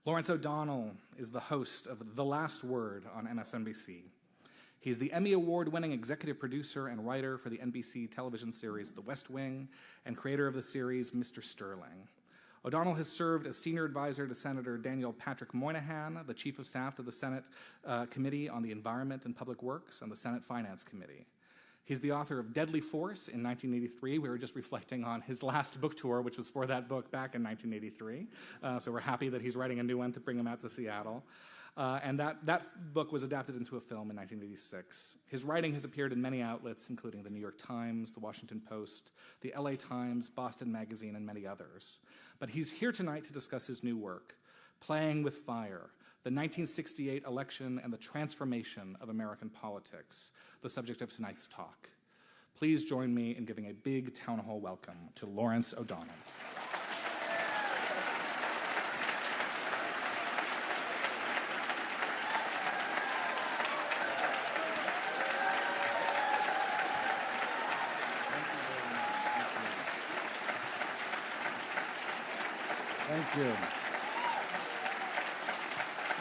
Lawrence O'Donnell is the host of The Last Word on MSNBC. He's the Emmy Award-winning executive producer and writer for the NBC television series The West Wing and creator of the series Mr. Sterling. O'Donnell has served as senior advisor to Senator Patrick Moynihan, the chief of staff to the Senate Committee on the Environment and Public Works and the Senate Finance Committee. He's the author of Deadly Force in 1983. We were just reflecting on his last book tour, which was for that book back in 1983. So we're happy that he's writing a new one to bring him out to Seattle. And that book was adapted into a film in 1986. His writing has appeared in many outlets, including the New York Times, the Washington Post, the LA Times, Boston Magazine, and many others. But he's here tonight to discuss his new work, Playing with Fire, the 1968 election and the transformation of American politics, the subject of tonight's talk. Please join me in giving a big town hall welcome to Lawrence O'Donnell. Thank you.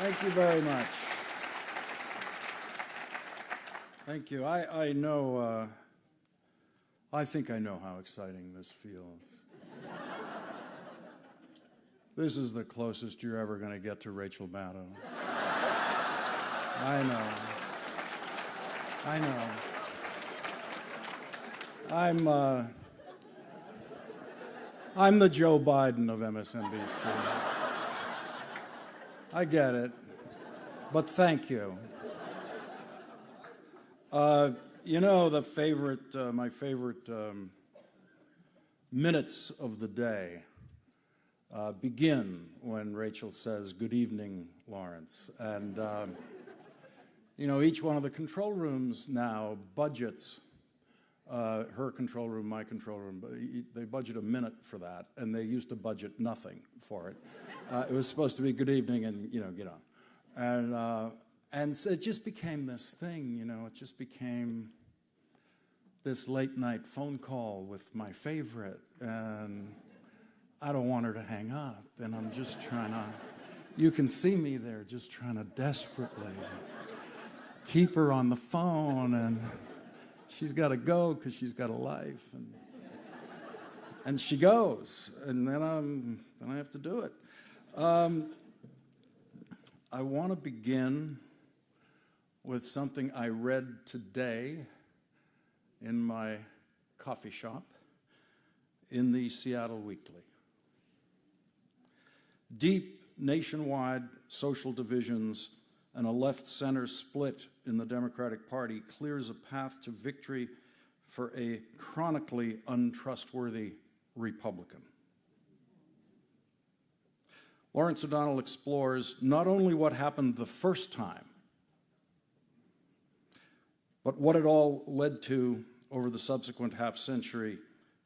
Thank you very much. Thank you. I know, I think I know how exciting this feels. This is the closest you're ever going to get to Rachel Maddow. I know. I'm the Joe Biden of MSNBC. I get it, but thank you. You know, my favorite minutes of the day begin when Rachel says, "Good evening, Lawrence." And, you know, each one of the control rooms now budgets, her control room, my control room, but they budget a minute for that, and they used to budget nothing for it. It was supposed to be good evening and, you know, get on. And so it just became this thing, you know, it just became this late night phone call with my favorite, and I don't want her to hang up, and I'm just trying to, you can see me there just trying to desperately keep her on the phone, and she's got to go because she's got a life, and she goes, and then I have to do it. I want to begin with something I read today in my coffee shop in the Seattle Weekly. Deep nationwide social divisions and a left-center split in the Democratic Party clears a path to victory for a chronically untrustworthy Republican. Lawrence O'Donnell explores not only what happened the first time, but what it all led to over the subsequent half-century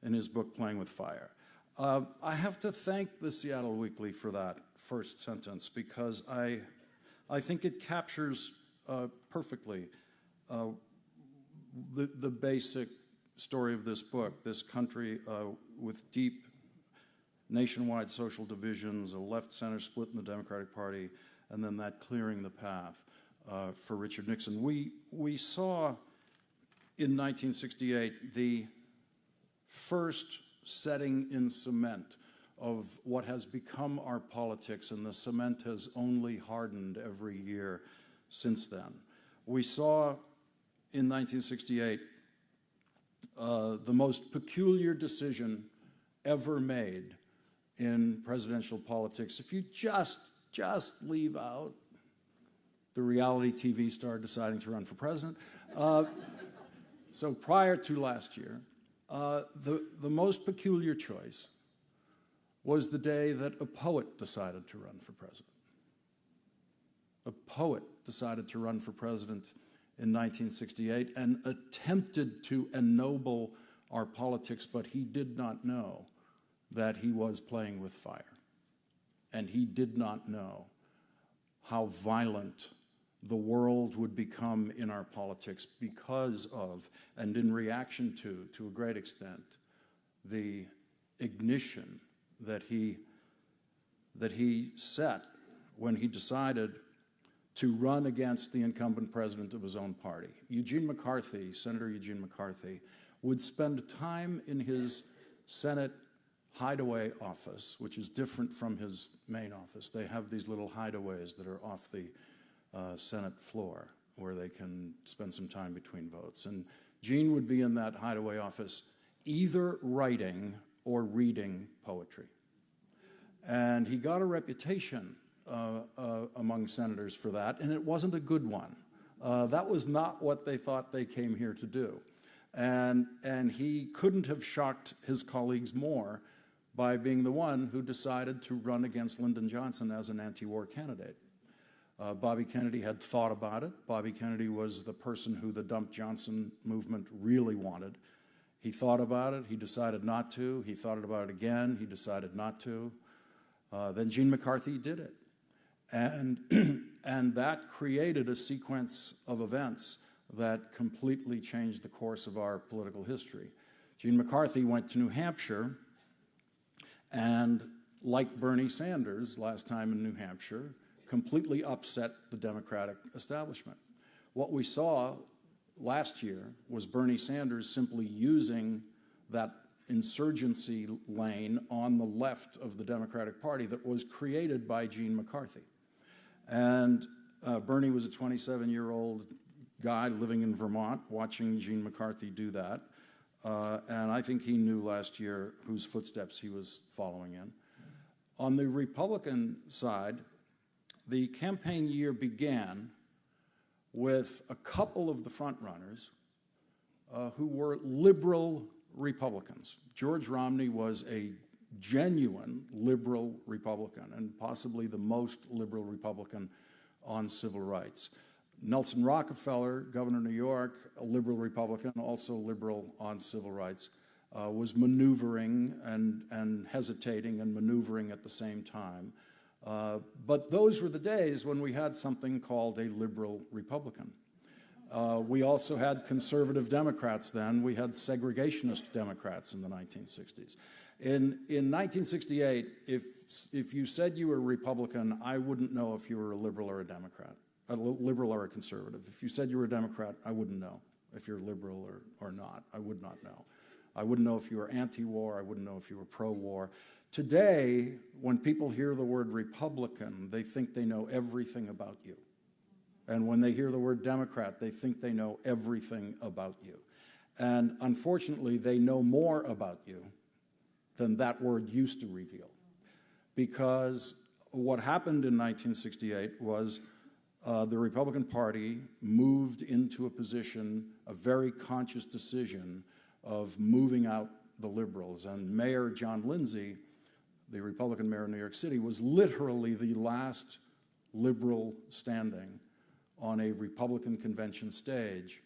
in his book, Playing with Fire. I have to thank the Seattle Weekly for that first sentence because I think it captures perfectly the basic story of this book, this country with deep nationwide social divisions, a left-center split in the Democratic Party, and then that clearing the path for Richard Nixon. We saw in 1968 the first setting in cement of what has become our politics, and the cement has only hardened every year since then. We saw in 1968 the most peculiar decision ever made in presidential politics. If you just leave out the reality TV star deciding to run for president. So prior to last year, the most peculiar choice was the day that a poet decided to run for president. A poet decided to run for president in 1968 and attempted to ennoble our politics, but he did not know that he was playing with fire. And he did not know how violent the world would become in our politics because of, and in reaction to a great extent, the ignition that he set when he decided to run against the incumbent president of his own party. Eugene McCarthy, Senator Eugene McCarthy, would spend time in his Senate hideaway office, which is different from his main office. They have these little hideaways that are off the Senate floor where they can spend some time between votes. And Gene would be in that hideaway office either writing or reading poetry. And he got a reputation among senators for that, and it wasn't a good one. That was not what they thought they came here to do. And he couldn't have shocked his colleagues more by being the one who decided to run against Lyndon Johnson as an anti-war candidate. Bobby Kennedy had thought about it. Bobby Kennedy was the person who the Dump Johnson movement really wanted. He thought about it. He decided not to. He thought about it again. He decided not to. Then Gene McCarthy did it. And that created a sequence of events that completely changed the course of our political history. Gene McCarthy went to New Hampshire and, like Bernie Sanders last time in New Hampshire, completely upset the Democratic establishment. What we saw last year was Bernie Sanders simply using that insurgency lane on the left of the Democratic Party that was created by Gene McCarthy. And Bernie was a 27-year-old guy living in Vermont watching Gene McCarthy do that. And I think he knew last year whose footsteps he was following in. On the Republican side, the campaign year began with a couple of the frontrunners who were liberal Republicans. George Romney was a genuine liberal Republican and possibly the most liberal Republican on civil rights. Nelson Rockefeller, governor of New York, a liberal Republican, also liberal on civil rights, was maneuvering and hesitating and maneuvering at the same time. But those were the days when we had something called a liberal Republican. We also had conservative Democrats then. We had segregationist Democrats in the 1960s. In 1968, if you said you were a Republican, I wouldn't know if you were a liberal or a Democrat, a liberal or a conservative. If you said you were a Democrat, I wouldn't know if you're liberal or not. I would not know. I wouldn't know if you were anti-war. I wouldn't know if you were pro-war. Today, when people hear the word Republican, they think they know everything about you. And when they hear the word Democrat, they think they know everything about you. And unfortunately, they know more about you than that word used to reveal. Because what happened in 1968 was the Republican Party moved into a position, a very conscious decision of moving out the liberals. And Mayor John Lindsay, the Republican mayor of New York City, was literally the last liberal standing on a Republican convention stage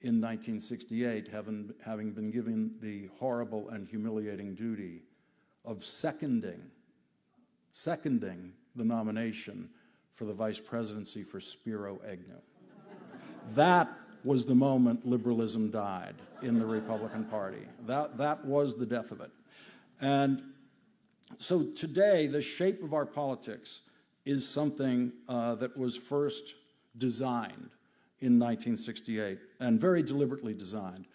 in 1968, having been given the horrible and humiliating duty of seconding the nomination for the vice presidency for Spiro Agnew. That was the moment liberalism died in the Republican Party. That was the death of it. And so today, the shape of our politics is something that was first designed in 1968, and very deliberately designed.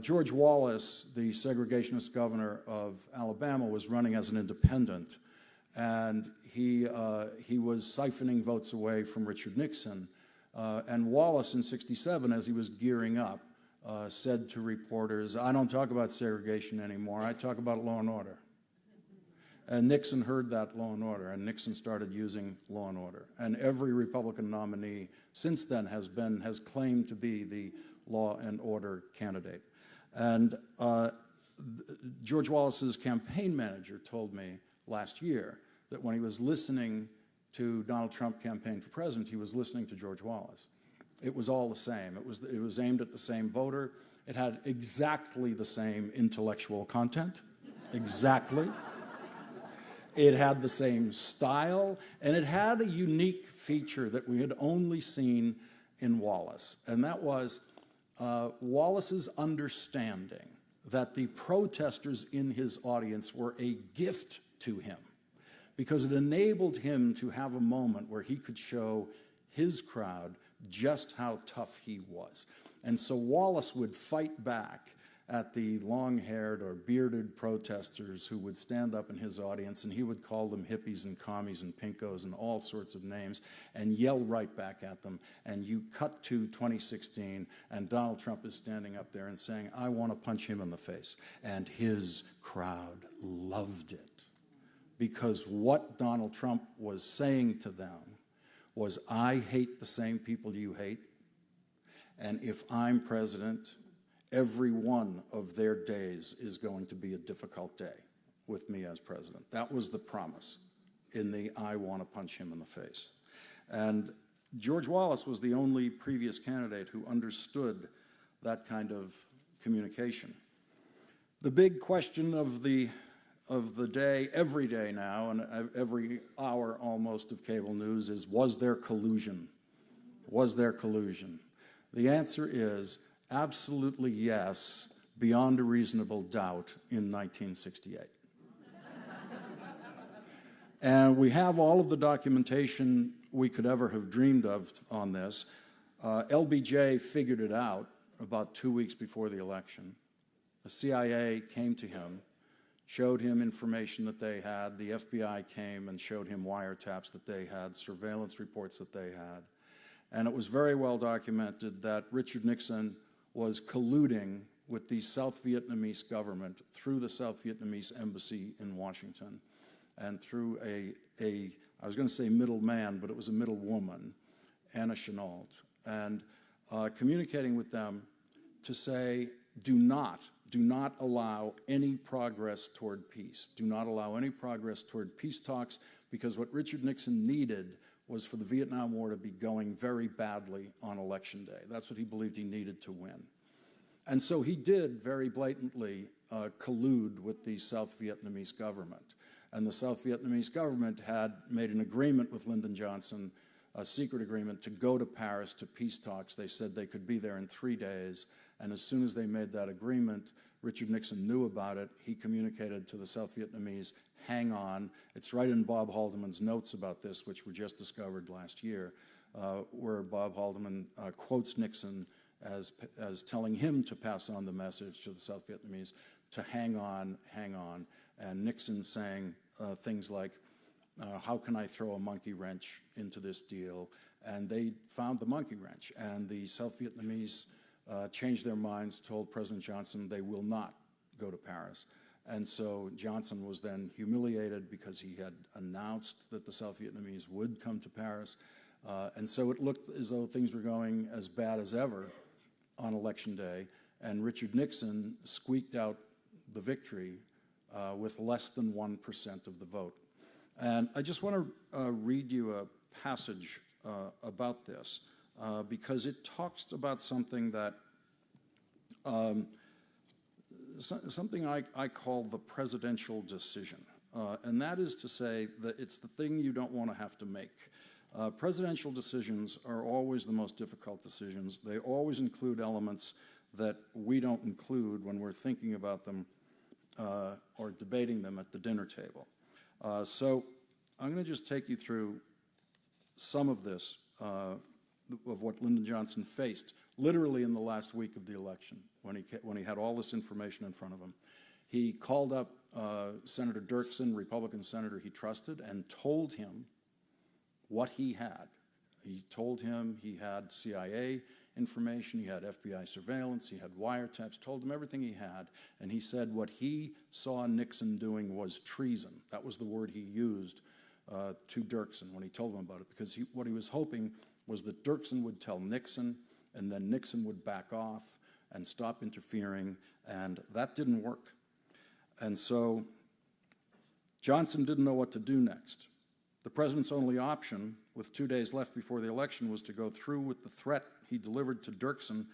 George Wallace, the segregationist governor of Alabama, was running as an independent, and he was siphoning votes away from Richard Nixon. And Wallace in '67, as he was gearing up, said to reporters, "I don't talk about segregation anymore, I talk about law and order." And Nixon heard that law and order, and Nixon started using law and order. And every Republican nominee since then has claimed to be the law and order candidate. And George Wallace's campaign manager told me last year that when he was listening to Donald Trump campaign for president, he was listening to George Wallace. It was all the same. It was aimed at the same voter. It had exactly the same intellectual content, exactly. It had the same style, and it had a unique feature that we had only seen in Wallace, and that was Wallace's understanding that the protesters in his audience were a gift to him, because it enabled him to have a moment where he could show his crowd just how tough he was. And so Wallace would fight back at the long-haired or bearded protesters who would stand up in his audience, and he would call them hippies and commies and pinkos and all sorts of names and yell right back at them. And you cut to 2016, and Donald Trump is standing up there and saying, I want to punch him in the face. And his crowd loved it, because what Donald Trump was saying to them was, I hate the same people you hate, and if I'm president, every one of their days is going to be a difficult day with me as president. That was the promise in the I want to punch him in the face. And George Wallace was the only previous candidate who understood that kind of communication. The big question of the day, every day now, and every hour almost of cable news is, was there collusion? Was there collusion? The answer is absolutely yes, beyond a reasonable doubt, in 1968. And we have all of the documentation we could ever have dreamed of on this. LBJ figured it out about 2 weeks before the election. The CIA came to him, showed him information that they had. The FBI came and showed him wiretaps that they had, surveillance reports that they had. And it was very well documented that Richard Nixon was colluding with the South Vietnamese government through the South Vietnamese embassy in Washington and through I was going to say middleman, but it was a middle woman, Anna Chenault, and communicating with them to say, do not allow any progress toward peace. Do not allow any progress toward peace talks, because what Richard Nixon needed was for the Vietnam War to be going very badly on Election Day. That's what he believed he needed to win. And so he did very blatantly collude with the South Vietnamese government. And the South Vietnamese government had made an agreement with Lyndon Johnson, a secret agreement, to go to Paris to peace talks. They said they could be there in 3 days. And as soon as they made that agreement, Richard Nixon knew about it. He communicated to the South Vietnamese, hang on. It's right in Bob Haldeman's notes about this, which were just discovered last year, where Bob Haldeman quotes Nixon as telling him to pass on the message to the South Vietnamese to hang on, and Nixon saying things like, how can I throw a monkey wrench into this deal? And they found the monkey wrench, and the South Vietnamese changed their minds, told President Johnson they will not go to Paris. And so Johnson was then humiliated because he had announced that the South Vietnamese would come to Paris. And so it looked as though things were going as bad as ever on Election Day, and Richard Nixon squeaked out the victory with less than 1% of the vote. And I just want to read you a passage about this, because it talks about something that something I call the presidential decision, and that is to say that it's the thing you don't want to have to make. Presidential decisions are always the most difficult decisions. They always include elements that we don't include when we're thinking about them or debating them at the dinner table. So I'm going to just take you through some of this, of what Lyndon Johnson faced literally in the last week of the election when he had all this information in front of him. He called up Senator Dirksen, Republican senator he trusted, and told him what he had. He told him he had CIA information, he had FBI surveillance, he had wiretaps, told him everything he had, and he said what he saw Nixon doing was treason. That was the word he used to Dirksen when he told him about it, because what he was hoping was that Dirksen would tell Nixon, and then Nixon would back off and stop interfering, and that didn't work. And so Johnson didn't know what to do next. The president's only option, with 2 days left before the election, was to go through with the threat he delivered to Dirksen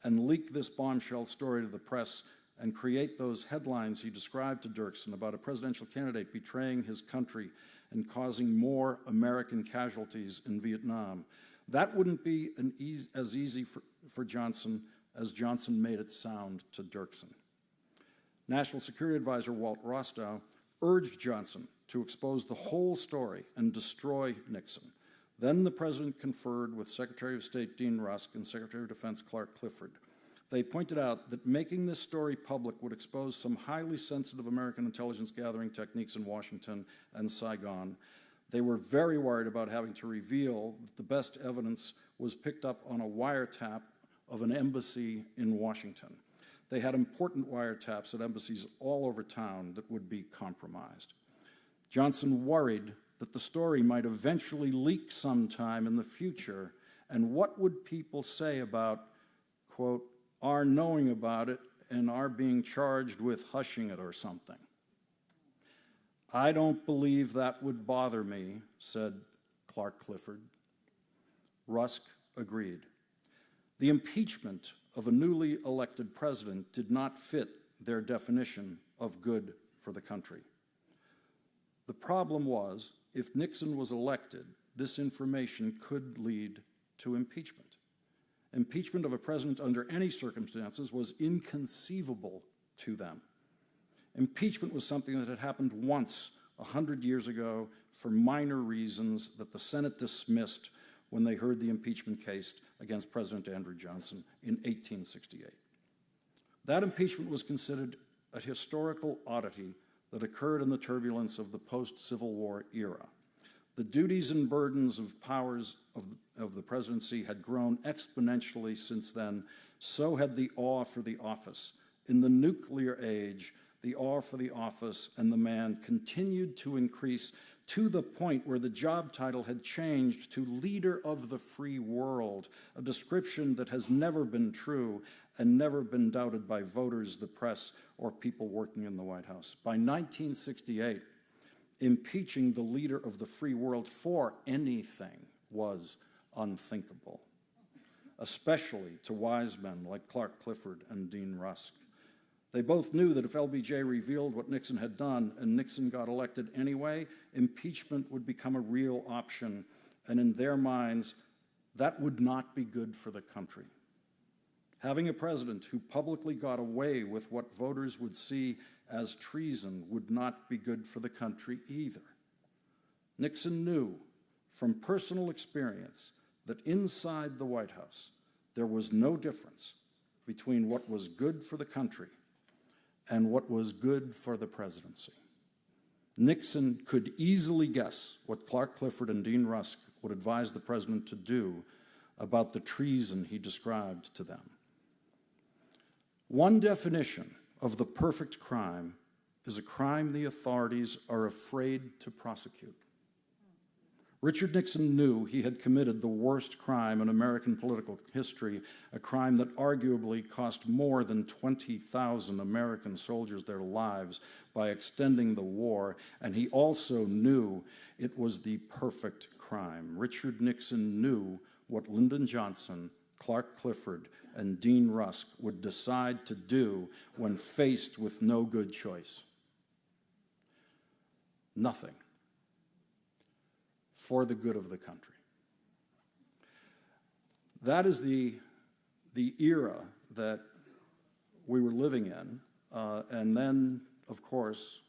and leak this bombshell story to the press and create those headlines he described to Dirksen about a presidential candidate betraying his country and causing more American casualties in Vietnam. That wouldn't be as easy for Johnson as Johnson made it sound to Dirksen. National Security Advisor Walt Rostow urged Johnson to expose the whole story and destroy Nixon. Then the president conferred with Secretary of State Dean Rusk and Secretary of Defense Clark Clifford. They pointed out that making this story public would expose some highly sensitive American intelligence gathering techniques in Washington and Saigon. They were very worried about having to reveal that the best evidence was picked up on a wiretap of an embassy in Washington. They had important wiretaps at embassies all over town that would be compromised. Johnson worried that the story might eventually leak sometime in the future, and what would people say about, quote, our knowing about it and our being charged with hushing it or something. I don't believe that would bother me, said Clark Clifford. Rusk agreed. The impeachment of a newly elected president did not fit their definition of good for the country. The problem was, if Nixon was elected, this information could lead to impeachment. Impeachment of a president under any circumstances was inconceivable to them. Impeachment was something that had happened once 100 years ago for minor reasons that the Senate dismissed when they heard the impeachment case against President Andrew Johnson in 1868. That impeachment was considered a historical oddity that occurred in the turbulence of the post-Civil War era. The duties and burdens of powers of the presidency had grown exponentially since then. So had the awe for the office. In the nuclear age, the awe for the office and the man continued to increase to the point where the job title had changed to leader of the free world, a description that has never been true and never been doubted by voters, the press, or people working in the White House. By 1968, impeaching the leader of the free world for anything was unthinkable, especially to wise men like Clark Clifford and Dean Rusk. They both knew that if LBJ revealed what Nixon had done and Nixon got elected anyway, impeachment would become a real option, and in their minds, that would not be good for the country. Having a president who publicly got away with what voters would see as treason would not be good for the country either. Nixon knew from personal experience that inside the White House there was no difference between what was good for the country and what was good for the presidency. Nixon could easily guess what Clark Clifford and Dean Rusk would advise the president to do about the treason he described to them. One definition of the perfect crime is a crime the authorities are afraid to prosecute. Richard Nixon knew he had committed the worst crime in American political history, a crime that arguably cost more than 20,000 American soldiers their lives by extending the war, and he also knew it was the perfect crime. Richard Nixon knew what Lyndon Johnson, Clark Clifford, and Dean Rusk would decide to do when faced with no good choice. Nothing. For the good of the country. That is the era that we were living in. And then, of course,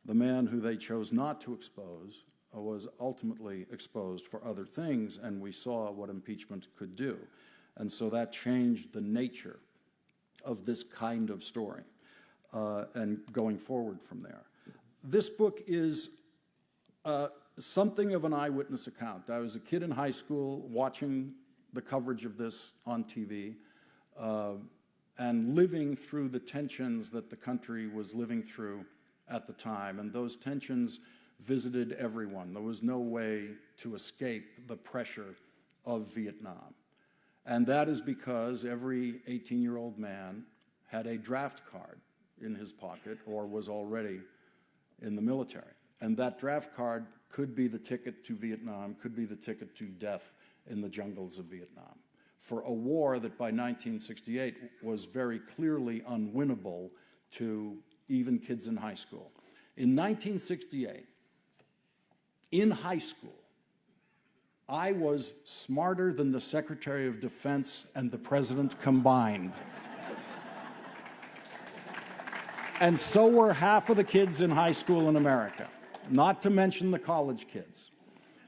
the man who they chose not to expose was ultimately exposed for other things, and we saw what impeachment could do. And so that changed the nature of this kind of story, and going forward from there. This book is something of an eyewitness account. I was a kid in high school watching the coverage of this on TV and living through the tensions that the country was living through at the time. And those tensions visited everyone. There was no way to escape the pressure of Vietnam. And that is because every 18-year-old man had a draft card in his pocket or was already in the military. And that draft card could be the ticket to Vietnam, could be the ticket to death in the jungles of Vietnam, for a war that by 1968 was very clearly unwinnable to even kids in high school. In 1968, in high school, I was smarter than the Secretary of Defense and the President combined. And so were half of the kids in high school in America. not to mention the college kids.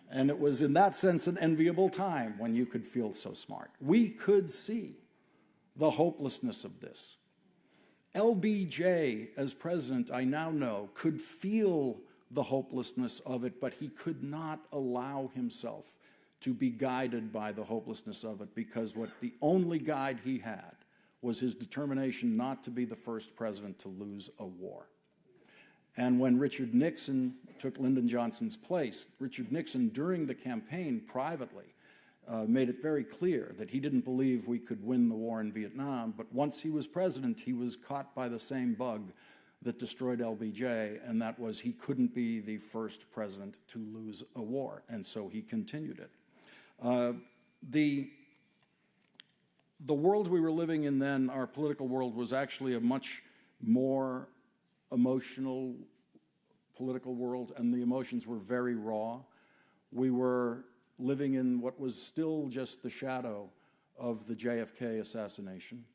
And it was in that sense an enviable time when you could feel so smart. We could see the hopelessness of this. LBJ, as president, I now know, could feel the hopelessness of it, but he could not allow himself to be guided by the hopelessness of it, because the only guide he had was his determination not to be the first president to lose a war. And when Richard Nixon took Lyndon Johnson's place, Richard Nixon, during the campaign privately, made it very clear that he didn't believe we could win the war in Vietnam, but once he was president, he was caught by the same bug that destroyed LBJ, and that was he couldn't be the first president to lose a war, and so he continued it. The world we were living in then, our political world, was actually a much more emotional political world, and the emotions were very raw. We were living in what was still just the shadow of the JFK assassination.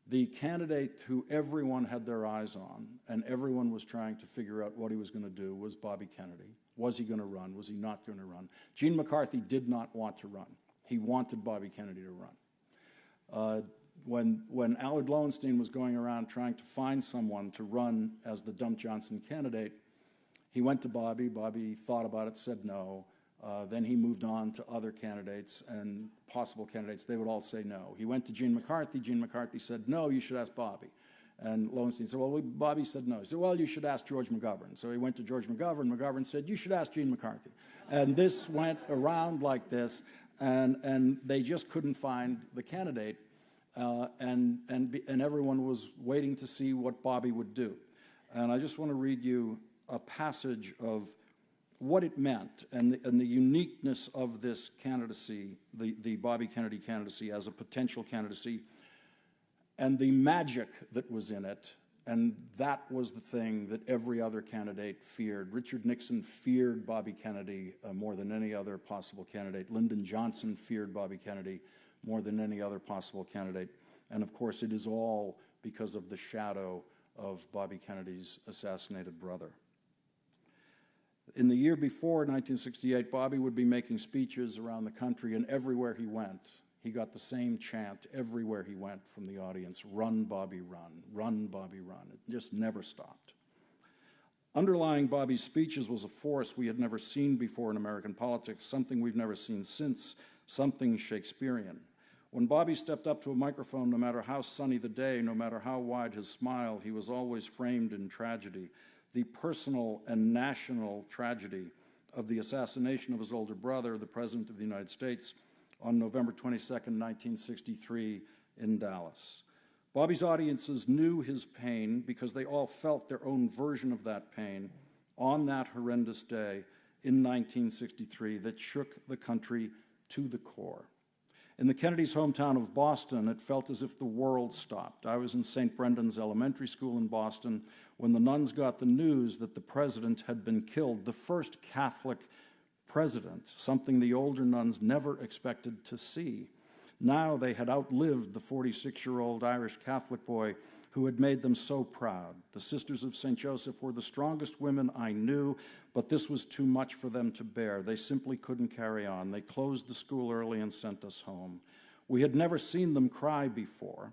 The candidate who everyone had their eyes on, and everyone was trying to figure out what he was going to do, was Bobby Kennedy. Was he going to run? Was he not going to run? Gene McCarthy did not want to run. He wanted Bobby Kennedy to run. When Allard Lowenstein was going around trying to find someone to run as the Dump Johnson candidate, he went to Bobby. Bobby thought about it, said no. Then he moved on to other candidates and possible candidates. They would all say no. He went to Gene McCarthy. Gene McCarthy said, no, you should ask Bobby. And Lowenstein said, well, Bobby said no. He said, well, you should ask George McGovern. So he went to George McGovern. McGovern said, you should ask Gene McCarthy. And this went around like this, and they just couldn't find the candidate, and everyone was waiting to see what Bobby would do. And I just want to read you a passage of what it meant and the uniqueness of this candidacy, the Bobby Kennedy candidacy as a potential candidacy, and the magic that was in it. And that was the thing that every other candidate feared. Richard Nixon feared Bobby Kennedy more than any other possible candidate. Lyndon Johnson feared Bobby Kennedy more than any other possible candidate. And of course, it is all because of the shadow of Bobby Kennedy's assassinated brother. In the year before 1968, Bobby would be making speeches around the country, and everywhere he went, he got the same chant everywhere he went from the audience: run, Bobby, run, run, Bobby, run. It just never stopped. Underlying Bobby's speeches was a force we had never seen before in American politics, something we've never seen since, something Shakespearean. When Bobby stepped up to a microphone, no matter how sunny the day, no matter how wide his smile, he was always framed in tragedy. The personal and national tragedy of the assassination of his older brother, the President of the United States, on November 22nd, 1963, in Dallas. Bobby's audiences knew his pain because they all felt their own version of that pain on that horrendous day in 1963 that shook the country to the core. In the Kennedys' hometown of Boston, it felt as if the world stopped. I was in St. Brendan's Elementary School in Boston when the nuns got the news that the president had been killed, the first Catholic president, something the older nuns never expected to see. Now they had outlived the 46-year-old Irish Catholic boy who had made them so proud. The Sisters of St. Joseph were the strongest women I knew, but this was too much for them to bear. They simply couldn't carry on. They closed the school early and sent us home. We had never seen them cry before.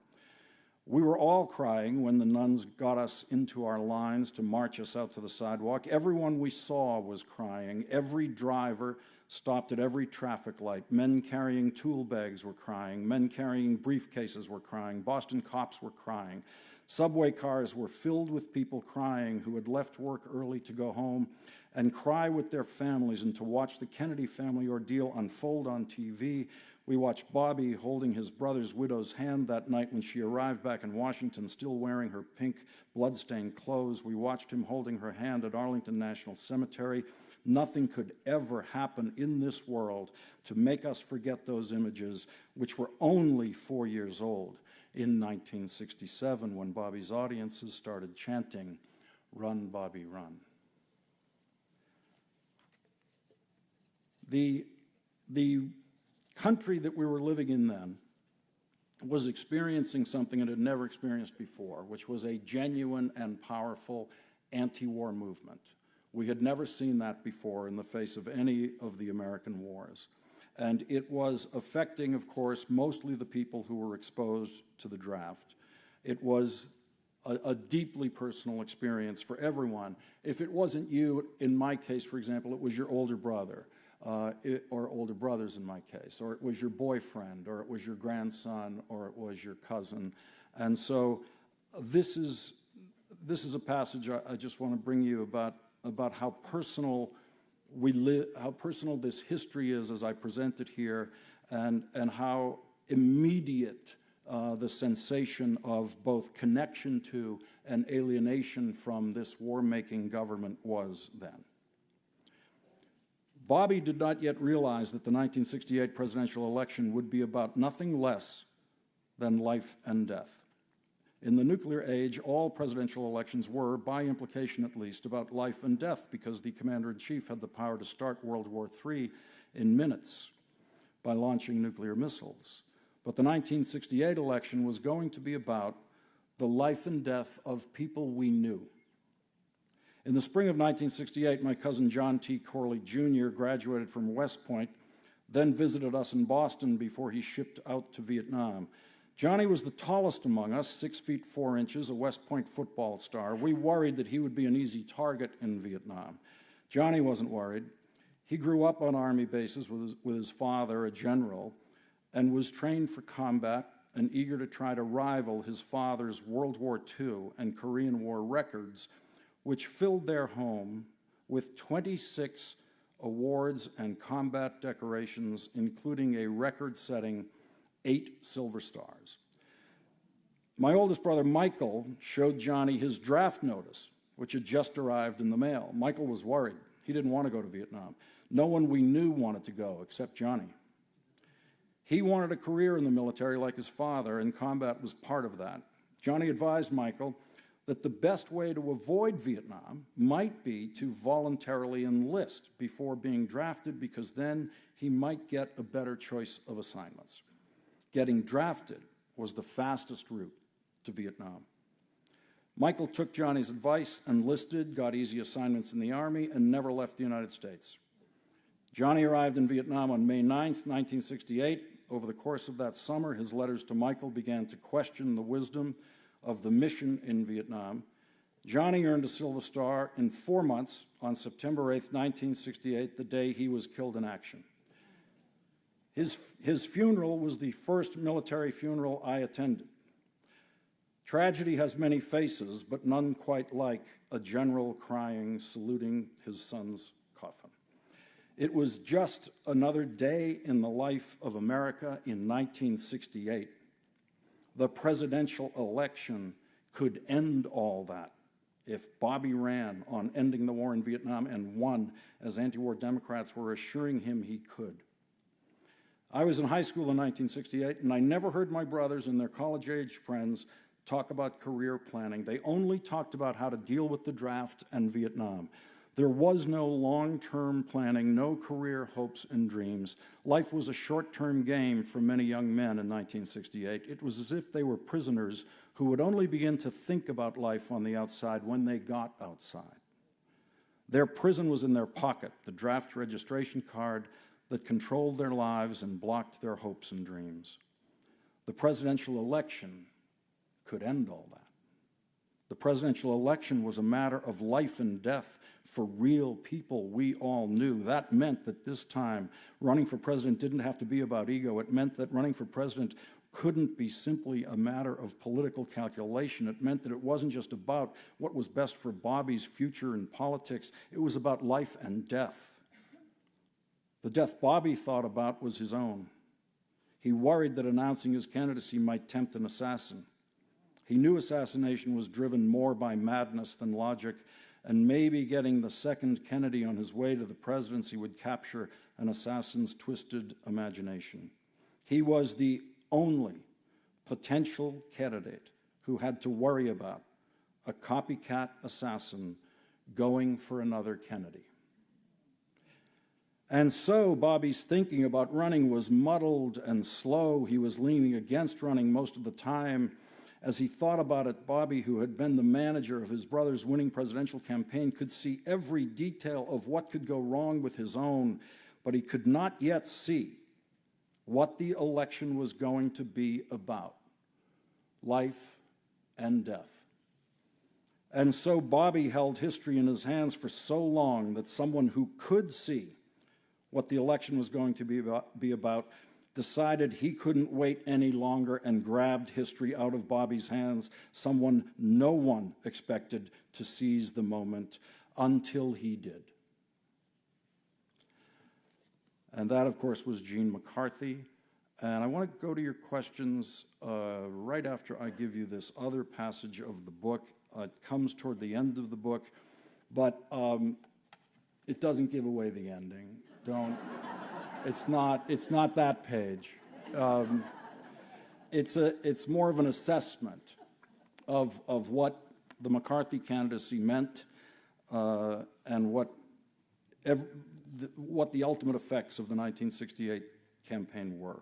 We were all crying when the nuns got us into our lines to march us out to the sidewalk. Everyone we saw was crying. Every driver stopped at every traffic light. Men carrying tool bags were crying. Men carrying briefcases were crying. Boston cops were crying. Subway cars were filled with people crying who had left work early to go home and cry with their families and to watch the Kennedy family ordeal unfold on TV. We watched Bobby holding his brother's widow's hand that night when she arrived back in Washington, still wearing her pink bloodstained clothes. We watched him holding her hand at Arlington National Cemetery. Nothing could ever happen in this world to make us forget those images, which were only 4 years old in 1967 when Bobby's audiences started chanting, "Run, Bobby, run." The country that we were living in then was experiencing something it had never experienced before, which was a genuine and powerful anti-war movement. We had never seen that before in the face of any of the American wars. And it was affecting, of course, mostly the people who were exposed to the draft. It was a deeply personal experience for everyone. If it wasn't you, in my case, for example, it was your older brother, or older brothers in my case, or it was your boyfriend, or it was your grandson, or it was your cousin. And so this is a passage I just want to bring you about how personal how personal this history is as I present it here, and how immediate the sensation of both connection to and alienation from this war-making government was then. Bobby did not yet realize that the 1968 presidential election would be about nothing less than life and death. In the nuclear age, all presidential elections were, by implication at least, about life and death, because the commander-in-chief had the power to start World War III in minutes by launching nuclear missiles. But the 1968 election was going to be about the life and death of people we knew. In the spring of 1968, my cousin John T. Corley Jr. graduated from West Point, then visited us in Boston before he shipped out to Vietnam. Johnny was the tallest among us, 6 feet 4 inches, a West Point football star. We worried that he would be an easy target in Vietnam. Johnny wasn't worried. He grew up on Army bases with his father, a general, and was trained for combat and eager to try to rival his father's World War II and Korean War records, which filled their home with 26 awards and combat decorations, including a record-setting 8 Silver Stars. My oldest brother, Michael, showed Johnny his draft notice, which had just arrived in the mail. Michael was worried. He didn't want to go to Vietnam. No one we knew wanted to go except Johnny. He wanted a career in the military like his father, and combat was part of that. Johnny advised Michael that the best way to avoid Vietnam might be to voluntarily enlist before being drafted, because then he might get a better choice of assignments. Getting drafted was the fastest route to Vietnam. Michael took Johnny's advice, enlisted, got easy assignments in the Army, and never left the United States. Johnny arrived in Vietnam on May 9th, 1968. Over the course of that summer, his letters to Michael began to question the wisdom of the mission in Vietnam. Johnny earned a Silver Star in 4 months on September 8th, 1968, the day he was killed in action. His funeral was the first military funeral I attended. Tragedy has many faces, but none quite like a general crying, saluting his son's coffin. It was just another day in the life of America in 1968. The presidential election could end all that if Bobby ran on ending the war in Vietnam and won, as anti-war Democrats were assuring him he could. I was in high school in 1968, and I never heard my brothers and their college-age friends talk about career planning. They only talked about how to deal with the draft and Vietnam. There was no long-term planning, no career hopes and dreams. Life was a short-term game for many young men in 1968. It was as if they were prisoners who would only begin to think about life on the outside when they got outside. Their prison was in their pocket, the draft registration card that controlled their lives and blocked their hopes and dreams. The presidential election could end all that. The presidential election was a matter of life and death for real people we all knew. That meant that this time, running for president didn't have to be about ego. It meant that running for president couldn't be simply a matter of political calculation. It meant that it wasn't just about what was best for Bobby's future in politics. It was about life and death. The death Bobby thought about was his own. He worried that announcing his candidacy might tempt an assassin. He knew assassination was driven more by madness than logic, and maybe getting the second Kennedy on his way to the presidency would capture an assassin's twisted imagination. He was the only potential candidate who had to worry about a copycat assassin going for another Kennedy. And so Bobby's thinking about running was muddled and slow. He was leaning against running most of the time, As he thought about it, Bobby, who had been the manager of his brother's winning presidential campaign, could see every detail of what could go wrong with his own, but he could not yet see what the election was going to be about: life and death. And so Bobby held history in his hands for so long that someone who could see what the election was going to be about decided he couldn't wait any longer and grabbed history out of Bobby's hands, someone no one expected to seize the moment until he did. And that, of course, was Eugene McCarthy. And I want to go to your questions right after I give you this other passage of the book. It comes toward the end of the book, but it doesn't give away the ending. It's not that page. It's more of an assessment of what the McCarthy candidacy meant and what the ultimate effects of the 1968 campaign were.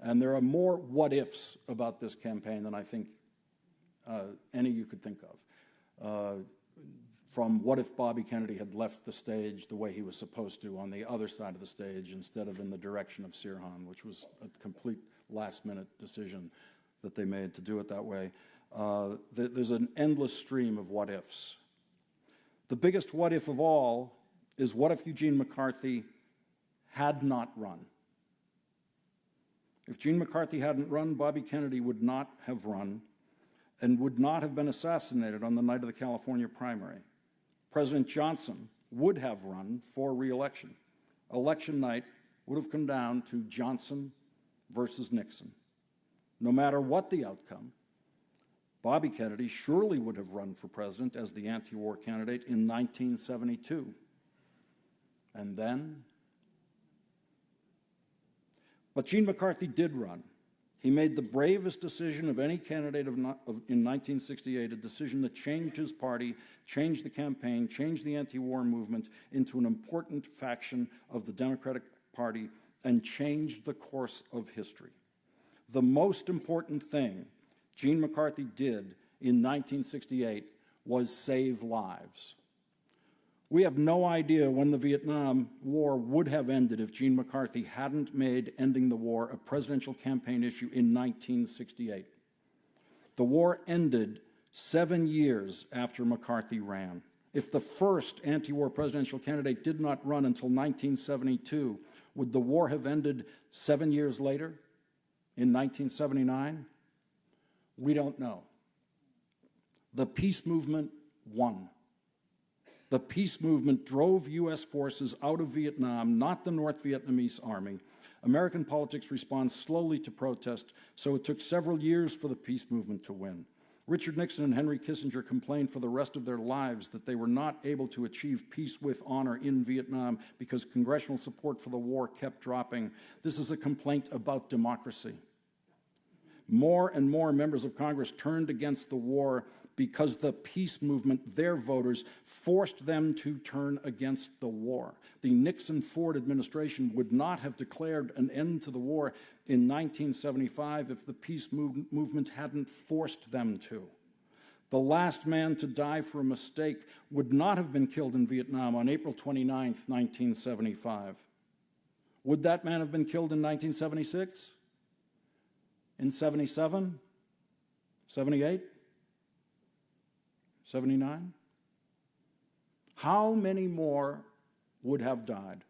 And there are more what-ifs about this campaign than I think any you could think of. From what if Bobby Kennedy had left the stage the way he was supposed to on the other side of the stage instead of in the direction of Sirhan, which was a complete last-minute decision that they made to do it that way. There's an endless stream of what-ifs. The biggest what-if of all is what if Eugene McCarthy had not run? If Eugene McCarthy hadn't run, Bobby Kennedy would not have run and would not have been assassinated on the night of the California primary. President Johnson would have run for re-election. Election night would have come down to Johnson versus Nixon. No matter what the outcome, Bobby Kennedy surely would have run for president as the anti-war candidate in 1972. And then? But Eugene McCarthy did run. He made the bravest decision of any candidate in 1968, a decision that changed his party, changed the campaign, changed the anti-war movement into an important faction of the Democratic Party, and changed the course of history. The most important thing Eugene McCarthy did in 1968 was save lives. We have no idea when the Vietnam War would have ended if Eugene McCarthy hadn't made ending the war a presidential campaign issue in 1968. The war ended 7 years after McCarthy ran. If the first anti-war presidential candidate did not run until 1972, would the war have ended 7 years later, in 1979? We don't know. The peace movement won. The peace movement drove U.S. forces out of Vietnam, not the North Vietnamese army. American politics responds slowly to protest, so it took several years for the peace movement to win. Richard Nixon and Henry Kissinger complained for the rest of their lives that they were not able to achieve peace with honor in Vietnam because congressional support for the war kept dropping. This is a complaint about democracy. More and more members of Congress turned against the war because the peace movement, their voters, forced them to turn against the war. The Nixon-Ford administration would not have declared an end to the war in 1975 if the peace movement hadn't forced them to. The last man to die for a mistake would not have been killed in Vietnam on April 29, 1975. Would that man have been killed in 1976? In 77? 78? 79? How many more would have died?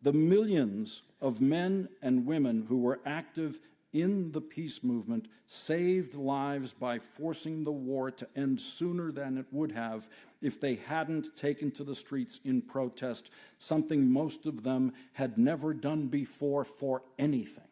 The millions of men and women who were active in the peace movement saved lives by forcing the war to end sooner than it would have if they hadn't taken to the streets in protest, something most of them had never done before for anything.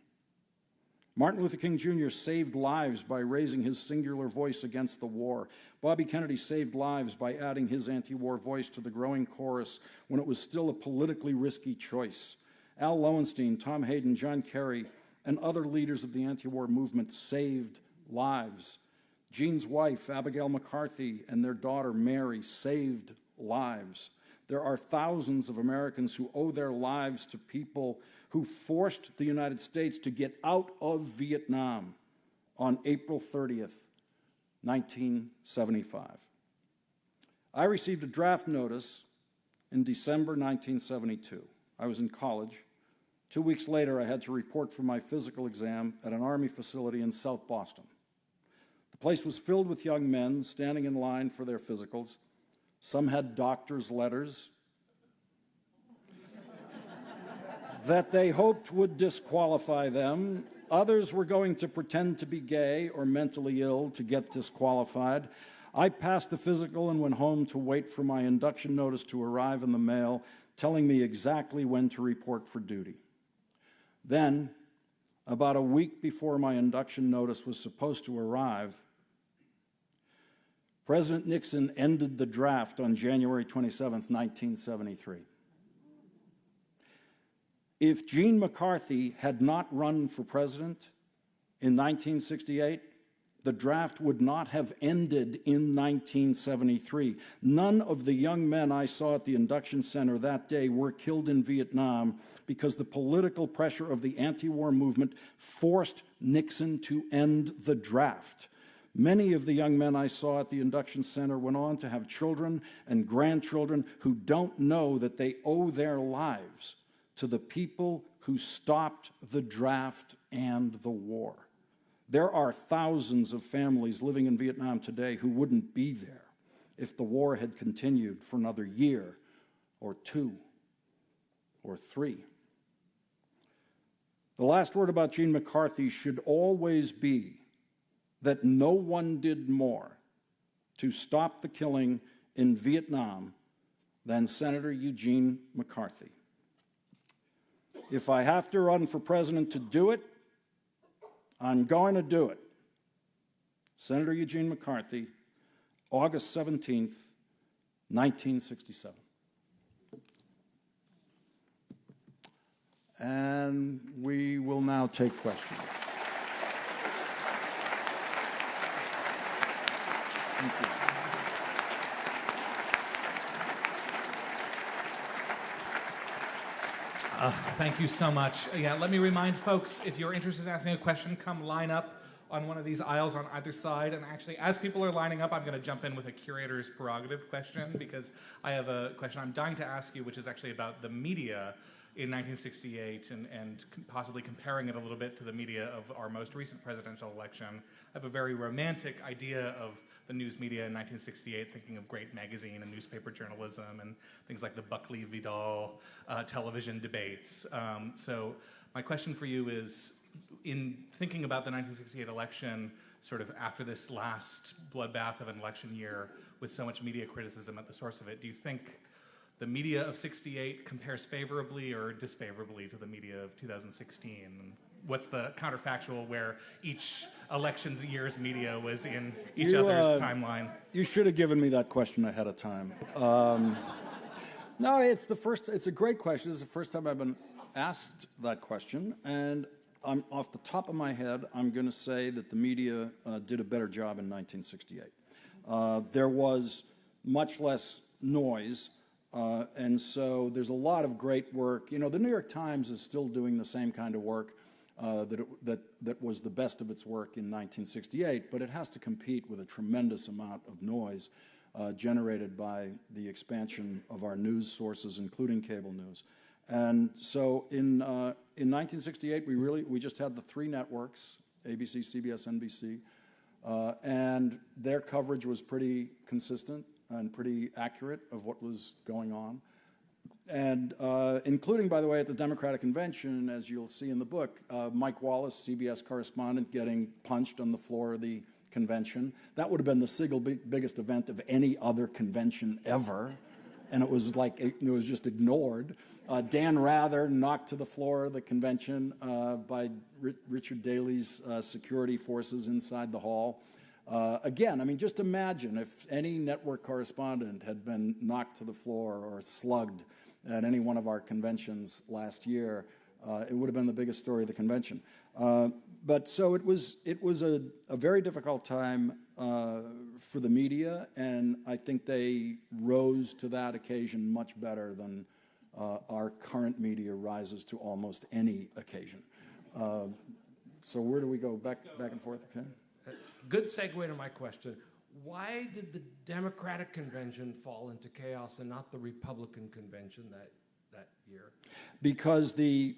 Martin Luther King Jr. saved lives by raising his singular voice against the war. Bobby Kennedy saved lives by adding his anti-war voice to the growing chorus when it was still a politically risky choice. Al Lowenstein, Tom Hayden, John Kerry, and other leaders of the anti-war movement saved lives. Gene's wife, Abigail McCarthy, and their daughter, Mary, saved lives. There are thousands of Americans who owe their lives to people who forced the United States to get out of Vietnam on April 30th, 1975. I received a draft notice in December 1972. I was in college. 2 weeks later, I had to report for my physical exam at an Army facility in South Boston. The place was filled with young men standing in line for their physicals. Some had doctor's letters that they hoped would disqualify them. Others were going to pretend to be gay or mentally ill to get disqualified. I passed the physical and went home to wait for my induction notice to arrive in the mail, telling me exactly when to report for duty. Then, about a week before my induction notice was supposed to arrive, President Nixon ended the draft on January 27, 1973. If Eugene McCarthy had not run for president in 1968, the draft would not have ended in 1973. None of the young men I saw at the induction center that day were killed in Vietnam because the political pressure of the anti-war movement forced Nixon to end the draft. Many of the young men I saw at the induction center went on to have children and grandchildren who don't know that they owe their lives to the people who stopped the draft and the war. There are thousands of families living in Vietnam today who wouldn't be there if the war had continued for another year or 2 or 3. The last word about Eugene McCarthy should always be that no one did more to stop the killing in Vietnam than Senator Eugene McCarthy. If I have to run for president to do it, I'm going to do it. Senator Eugene McCarthy, August 17th, 1967. And we will now take questions. Thank you. Thank you so much. Yeah, let me remind folks, if you're interested in asking a question, come line up on one of these aisles on either side. And actually, as people are lining up, I'm going to jump in with a curator's prerogative question, because I have a question I'm dying to ask you, which is actually about the media in 1968 and possibly comparing it a little bit to the media of our most recent presidential election. I have a very romantic idea of the news media in 1968, thinking of great magazine and newspaper journalism and things like the Buckley-Vidal television debates. So my question for you is, in thinking about the 1968 election, sort of after this last bloodbath of an election year with so much media criticism at the source of it, do you think the media of 68 compares favorably or disfavorably to the media of 2016? And what's the counterfactual where each election's year's media was in each other's timeline? You should have given me that question ahead of time. No, it's a great question. It's the first time I've been asked that question. And off the top of my head, I'm going to say that the media did a better job in 1968. There was much less noise. And so there's a lot of great work. You know, the New York Times is still doing the same kind of work that was the best of its work in 1968, but it has to compete with a tremendous amount of noise generated by the expansion of our news sources, including cable news. And so in 1968, we just had the 3 networks, ABC, CBS, NBC, and their coverage was pretty consistent and pretty accurate of what was going on. And including, by the way, at the Democratic Convention, as you'll see in the book, Mike Wallace, CBS correspondent, getting punched on the floor of the convention. That would have been the single biggest event of any other convention ever. And it was like, it was just ignored. Dan Rather knocked to the floor of the convention by Richard Daley's security forces inside the hall. Again, I mean, just imagine if any network correspondent had been knocked to the floor or slugged at any one of our conventions last year, it would have been the biggest story of the convention. But so it was a very difficult time for the media, and I think they rose to that occasion much better than our current media rises to almost any occasion. So where do we go? Back and forth, okay? Good segue to my question. Why did the Democratic convention fall into chaos and not the Republican convention that year? Because the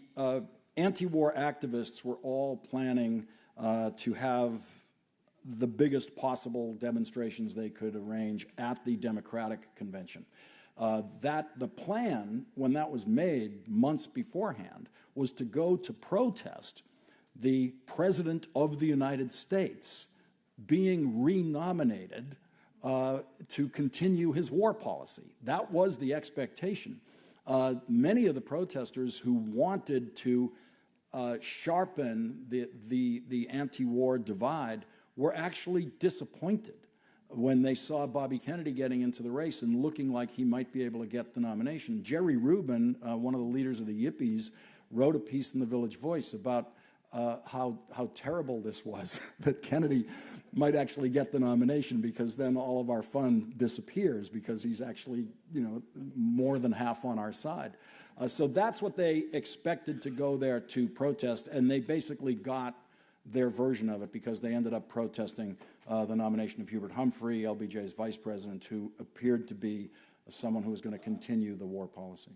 anti-war activists were all planning to have the biggest possible demonstrations they could arrange at the Democratic convention. The plan, when that was made months beforehand, was to go to protest the President of the United States being renominated to continue his war policy. That was the expectation. Many of the protesters who wanted to sharpen the anti-war divide were actually disappointed when they saw Bobby Kennedy getting into the race and looking like he might be able to get the nomination. Jerry Rubin, one of the leaders of the Yippies, wrote a piece in the Village Voice about how terrible this was, that Kennedy might actually get the nomination, because then all of our fun disappears because he's actually, more than half on our side. So that's what they expected to go there to protest, and they basically got their version of it, because they ended up protesting the nomination of Hubert Humphrey, LBJ's vice president, who appeared to be someone who was going to continue the war policy.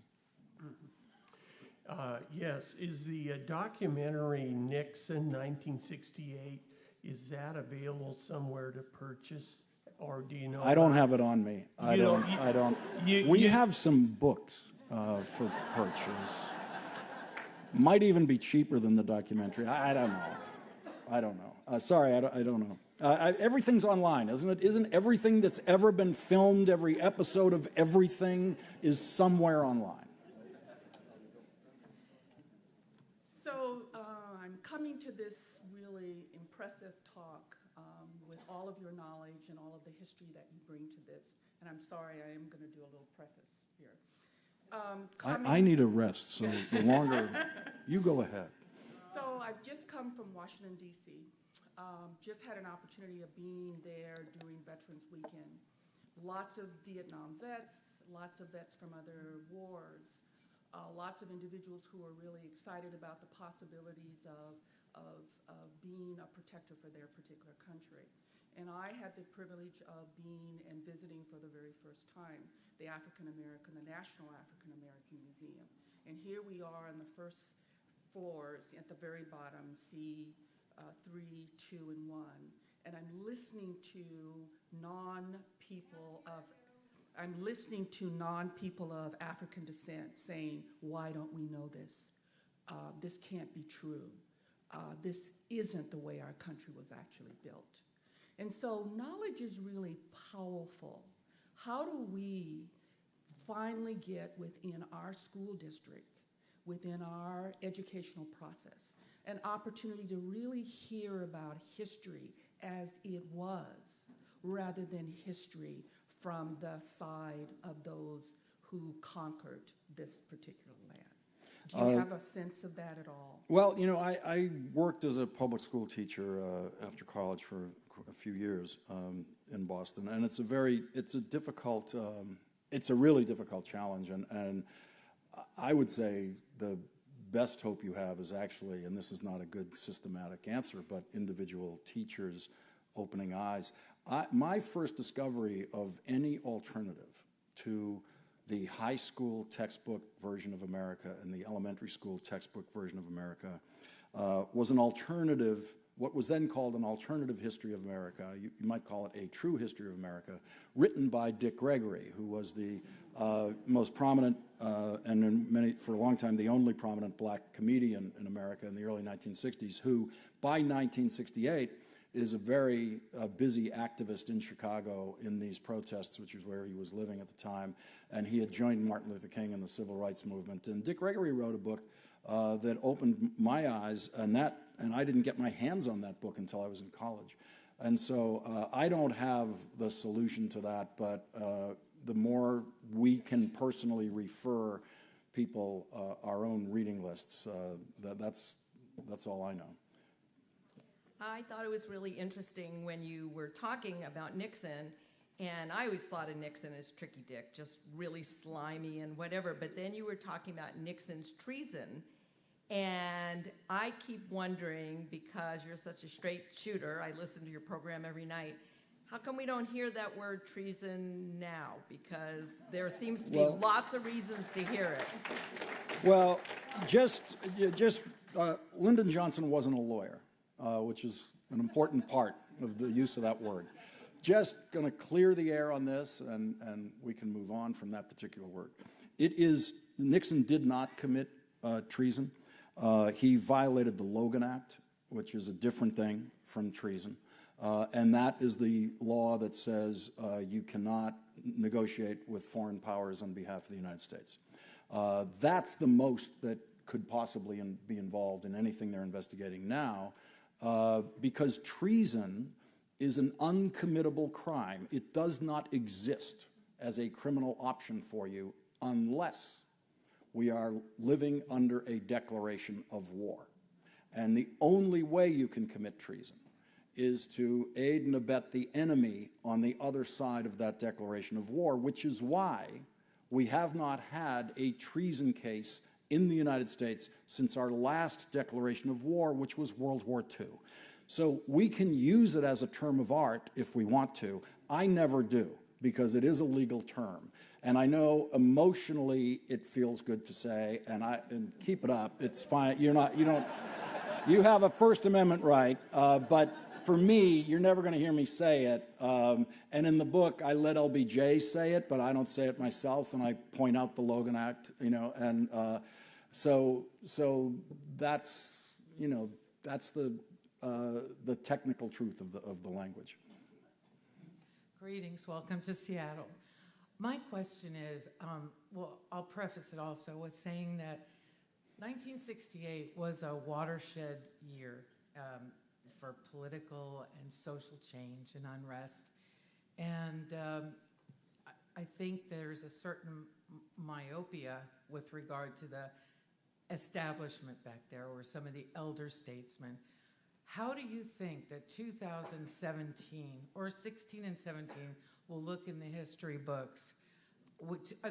Yes, is the documentary Nixon 1968, is that available somewhere to purchase, or do you know? I don't have it on me. I don't. We have some books for purchase. Might even be cheaper than the documentary. I don't know. I don't know. Sorry, I don't know. Everything's online, isn't it? Isn't everything that's ever been filmed, every episode of everything, is somewhere online? So I'm coming to this really impressive talk with all of your knowledge and all of the history that you bring to this. And I'm sorry, I am going to do a little preface here. I need a rest, so the longer you go ahead. So I've just come from Washington, D.C. Just had an opportunity of being there during Veterans Weekend. Lots of Vietnam vets, lots of vets from other wars, lots of individuals who are really excited about the possibilities of being a protector for their particular country. And I had the privilege of being and visiting for the very first time the National African American Museum. And here we are on the first floors at the very bottom, C3, 2, and 1. And I'm listening to non-people of African descent saying, why don't we know this? This can't be true. This isn't the way our country was actually built. And so knowledge is really powerful. How do we finally get within our school district, within our educational process, an opportunity to really hear about history as it was, rather than history from the side of those who conquered this particular land? Do you have a sense of that at all? Well, I worked as a public school teacher after college for a few years in Boston, and it's a really difficult challenge, and I would say the best hope you have is actually, and this is not a good systematic answer, but individual teachers opening eyes. My first discovery of any alternative to the high school textbook version of America and the elementary school textbook version of America was an alternative, what was then called an alternative history of America. You might call it a true history of America, written by Dick Gregory, who was the most prominent and for a long time the only prominent black comedian in America in the early 1960s, who by 1968 is a very busy activist in Chicago in these protests, which is where he was living at the time, and he had joined Martin Luther King in the civil rights movement. And Dick Gregory wrote a book that opened my eyes, and I didn't get my hands on that book until I was in college. And so I don't have the solution to that, but the more we can personally refer people our own reading lists, that's all I know. I thought it was really interesting when you were talking about Nixon, and I always thought of Nixon as Tricky Dick, just really slimy and whatever, but then you were talking about Nixon's treason, And I keep wondering, because you're such a straight shooter, I listen to your program every night, how come we don't hear that word treason now? Because there seems to be lots of reasons to hear it. Well, Lyndon Johnson wasn't a lawyer, which is an important part of the use of that word. Just going to clear the air on this, and we can move on from that particular word. Nixon did not commit treason. He violated the Logan Act, which is a different thing from treason. And that is the law that says you cannot negotiate with foreign powers on behalf of the United States. That's the most that could possibly be involved in anything they're investigating now, because treason is an uncommittable crime. It does not exist as a criminal option for you unless we are living under a declaration of war. And the only way you can commit treason is to aid and abet the enemy on the other side of that declaration of war, which is why we have not had a treason case in the United States since our last declaration of war, which was World War II. So we can use it as a term of art if we want to. I never do, because it is a legal term. And I know emotionally it feels good to say, and keep it up, it's fine, you have a First Amendment right, but for me, you're never going to hear me say it. And in the book, I let LBJ say it, but I don't say it myself, and I point out the Logan Act, and so that's the technical truth of the language. Greetings, welcome to Seattle. My question is, I'll preface it also with saying that 1968 was a watershed year for political and social change and unrest. And I think there's a certain myopia with regard to the establishment back there, or some of the elder statesmen. How do you think that 2017, or 16 and 17, will look in the history books?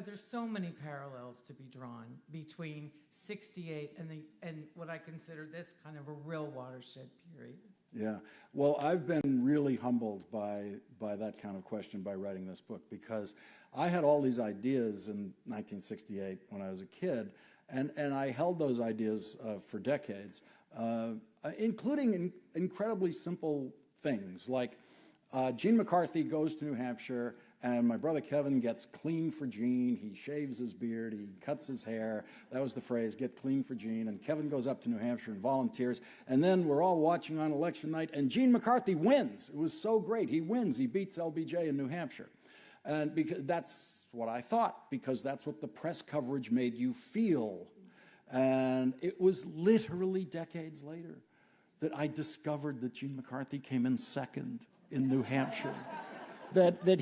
There's so many parallels to be drawn between 68 and what I consider this kind of a real watershed period. Yeah, well, I've been really humbled by that kind of question by writing this book, because I had all these ideas in 1968 when I was a kid, and I held those ideas for decades, including incredibly simple things like Gene McCarthy goes to New Hampshire, and my brother Kevin gets clean for Gene. He shaves his beard, he cuts his hair. That was the phrase, get clean for Gene. And Kevin goes up to New Hampshire and volunteers. And then we're all watching on election night, and Gene McCarthy wins. It was so great. He wins. He beats LBJ in New Hampshire. And because that's what I thought, because that's what the press coverage made you feel. And it was literally decades later that I discovered that Gene McCarthy came in second in New Hampshire. that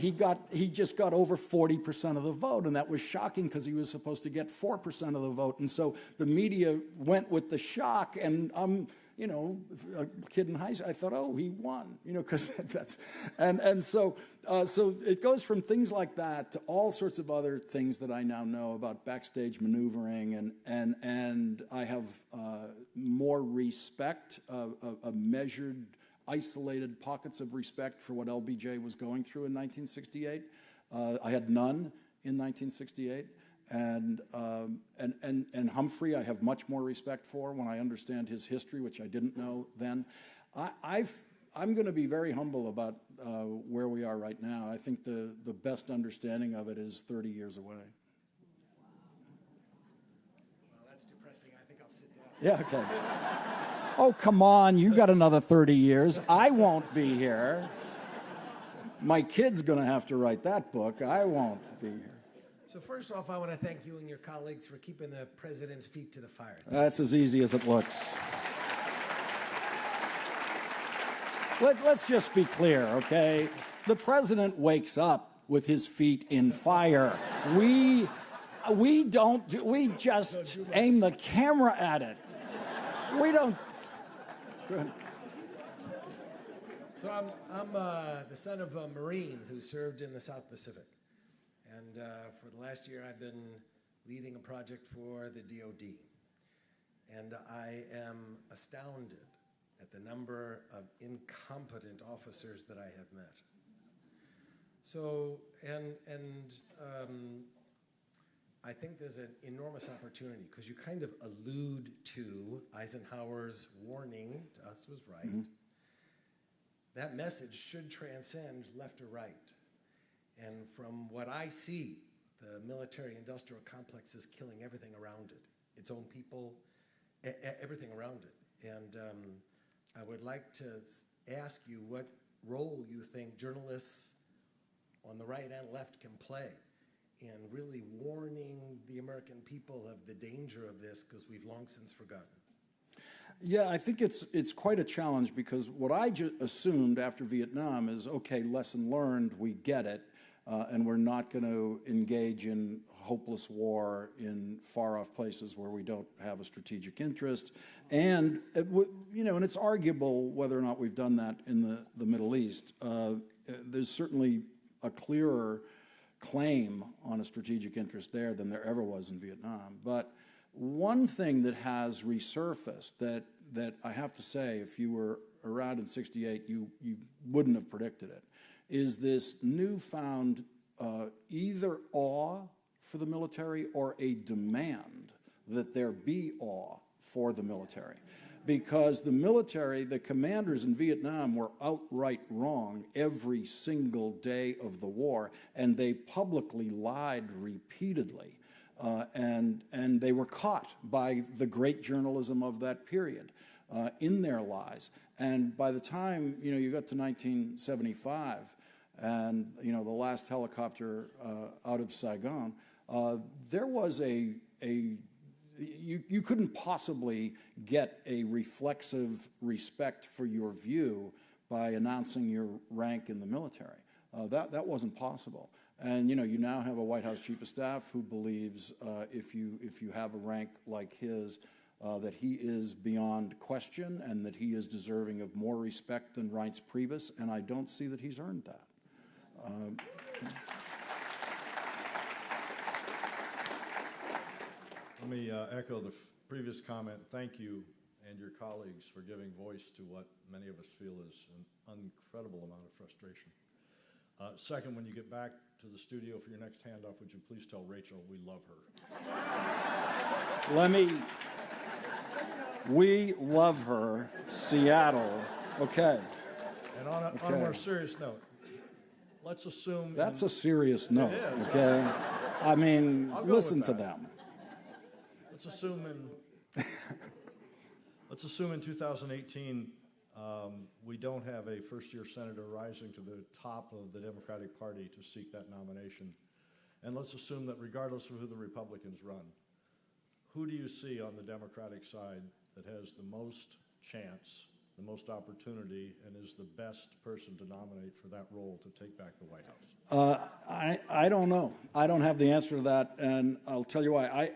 he just got over 40% of the vote, and that was shocking because he was supposed to get 4% of the vote. And so the media went with the shock, and I'm, a kid in high school, I thought, oh, he won, because that's, and so it goes from things like that to all sorts of other things that I now know about backstage maneuvering, and I have more respect, a measured, isolated pockets of respect for what LBJ was going through in 1968. I had none in 1968, and Humphrey I have much more respect for when I understand his history, which I didn't know then. I'm going to be very humble about where we are right now. I think the best understanding of it is 30 years away. Well, that's depressing. I think I'll sit down. Yeah, okay. Oh, come on, you got another 30 years. I won't be here. My kid's going to have to write that book. I won't be here. So first off, I want to thank you and your colleagues for keeping the president's feet to the fire. That's as easy as it looks. Let's just be clear, okay? The president wakes up with his feet in fire. We just aim the camera at it. We don't. Good. So I'm the son of a Marine who served in the South Pacific. And for the last year, I've been leading a project for the DOD. And I am astounded at the number of incompetent officers that I have met. So, I think there's an enormous opportunity, because you kind of allude to Eisenhower's warning to us was right. Mm-hmm. That message should transcend left or right. And from what I see, the military-industrial complex is killing everything around it, its own people, everything around it. And I would like to ask you what role you think journalists on the right and left can play in really warning the American people of the danger of this, because we've long since forgotten. Yeah, I think it's quite a challenge, because what I assumed after Vietnam is, okay, lesson learned, we get it, and we're not going to engage in hopeless war in far-off places where we don't have a strategic interest. And, and it's arguable whether or not we've done that in the Middle East. There's certainly a clearer claim on a strategic interest there than there ever was in Vietnam. But one thing that has resurfaced that I have to say, if you were around in '68, you wouldn't have predicted it, is this newfound either awe for the military or a demand that there be awe for the military. Because the military, the commanders in Vietnam were outright wrong every single day of the war, and they publicly lied repeatedly. And they were caught by the great journalism of that period in their lies. And by the time you got to 1975, and the last helicopter out of Saigon, there was you couldn't possibly get a reflexive respect for your view by announcing your rank in the military. That wasn't possible. And you now have a White House chief of staff who believes if you have a rank like his, that he is beyond question and that he is deserving of more respect than Reince Priebus, and I don't see that he's earned that. Let me echo the previous comment. Thank you and your colleagues for giving voice to what many of us feel is an incredible amount of frustration. Second, when you get back to the studio for your next handoff, would you please tell Rachel we love her? We love her, Seattle. Okay. And on a more serious note, let's assume... That's a serious note, it is. Okay? I mean, listen to them. Let's assume in 2018 we don't have a first-year senator rising to the top of the Democratic Party to seek that nomination. And let's assume that regardless of who the Republicans run, who do you see on the Democratic side that has the most chance, the most opportunity, and is the best person to nominate for that role to take back the White House? I don't know. I don't have the answer to that, and I'll tell you why.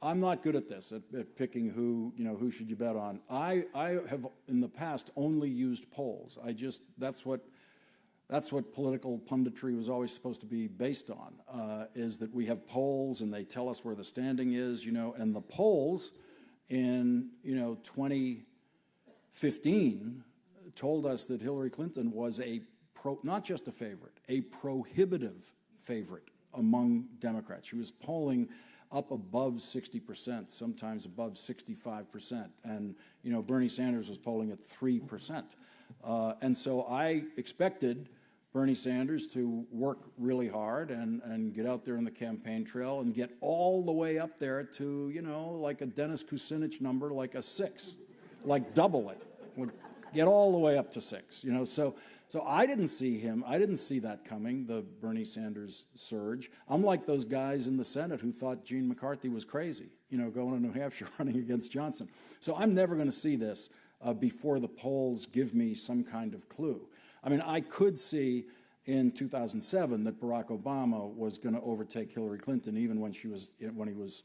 I'm not good at this, at picking who should you bet on. I have in the past only used polls. That's what political punditry was always supposed to be based on, is that we have polls and they tell us where the standing is, and the polls in 2015 told us that Hillary Clinton was not just a favorite, a prohibitive favorite among Democrats. She was polling up above 60%, sometimes above 65%. And, Bernie Sanders was polling at 3%. And so I expected Bernie Sanders to work really hard and get out there in the campaign trail and get all the way up there to, like a Dennis Kucinich number, like a 6, like double it. Would get all the way up to 6, So I didn't see him. I didn't see that coming, the Bernie Sanders surge. I'm like those guys in the Senate who thought Eugene McCarthy was crazy, going to New Hampshire running against Johnson. So I'm never going to see this before the polls give me some kind of clue. I mean, I could see in 2007 that Barack Obama was going to overtake Hillary Clinton even when he was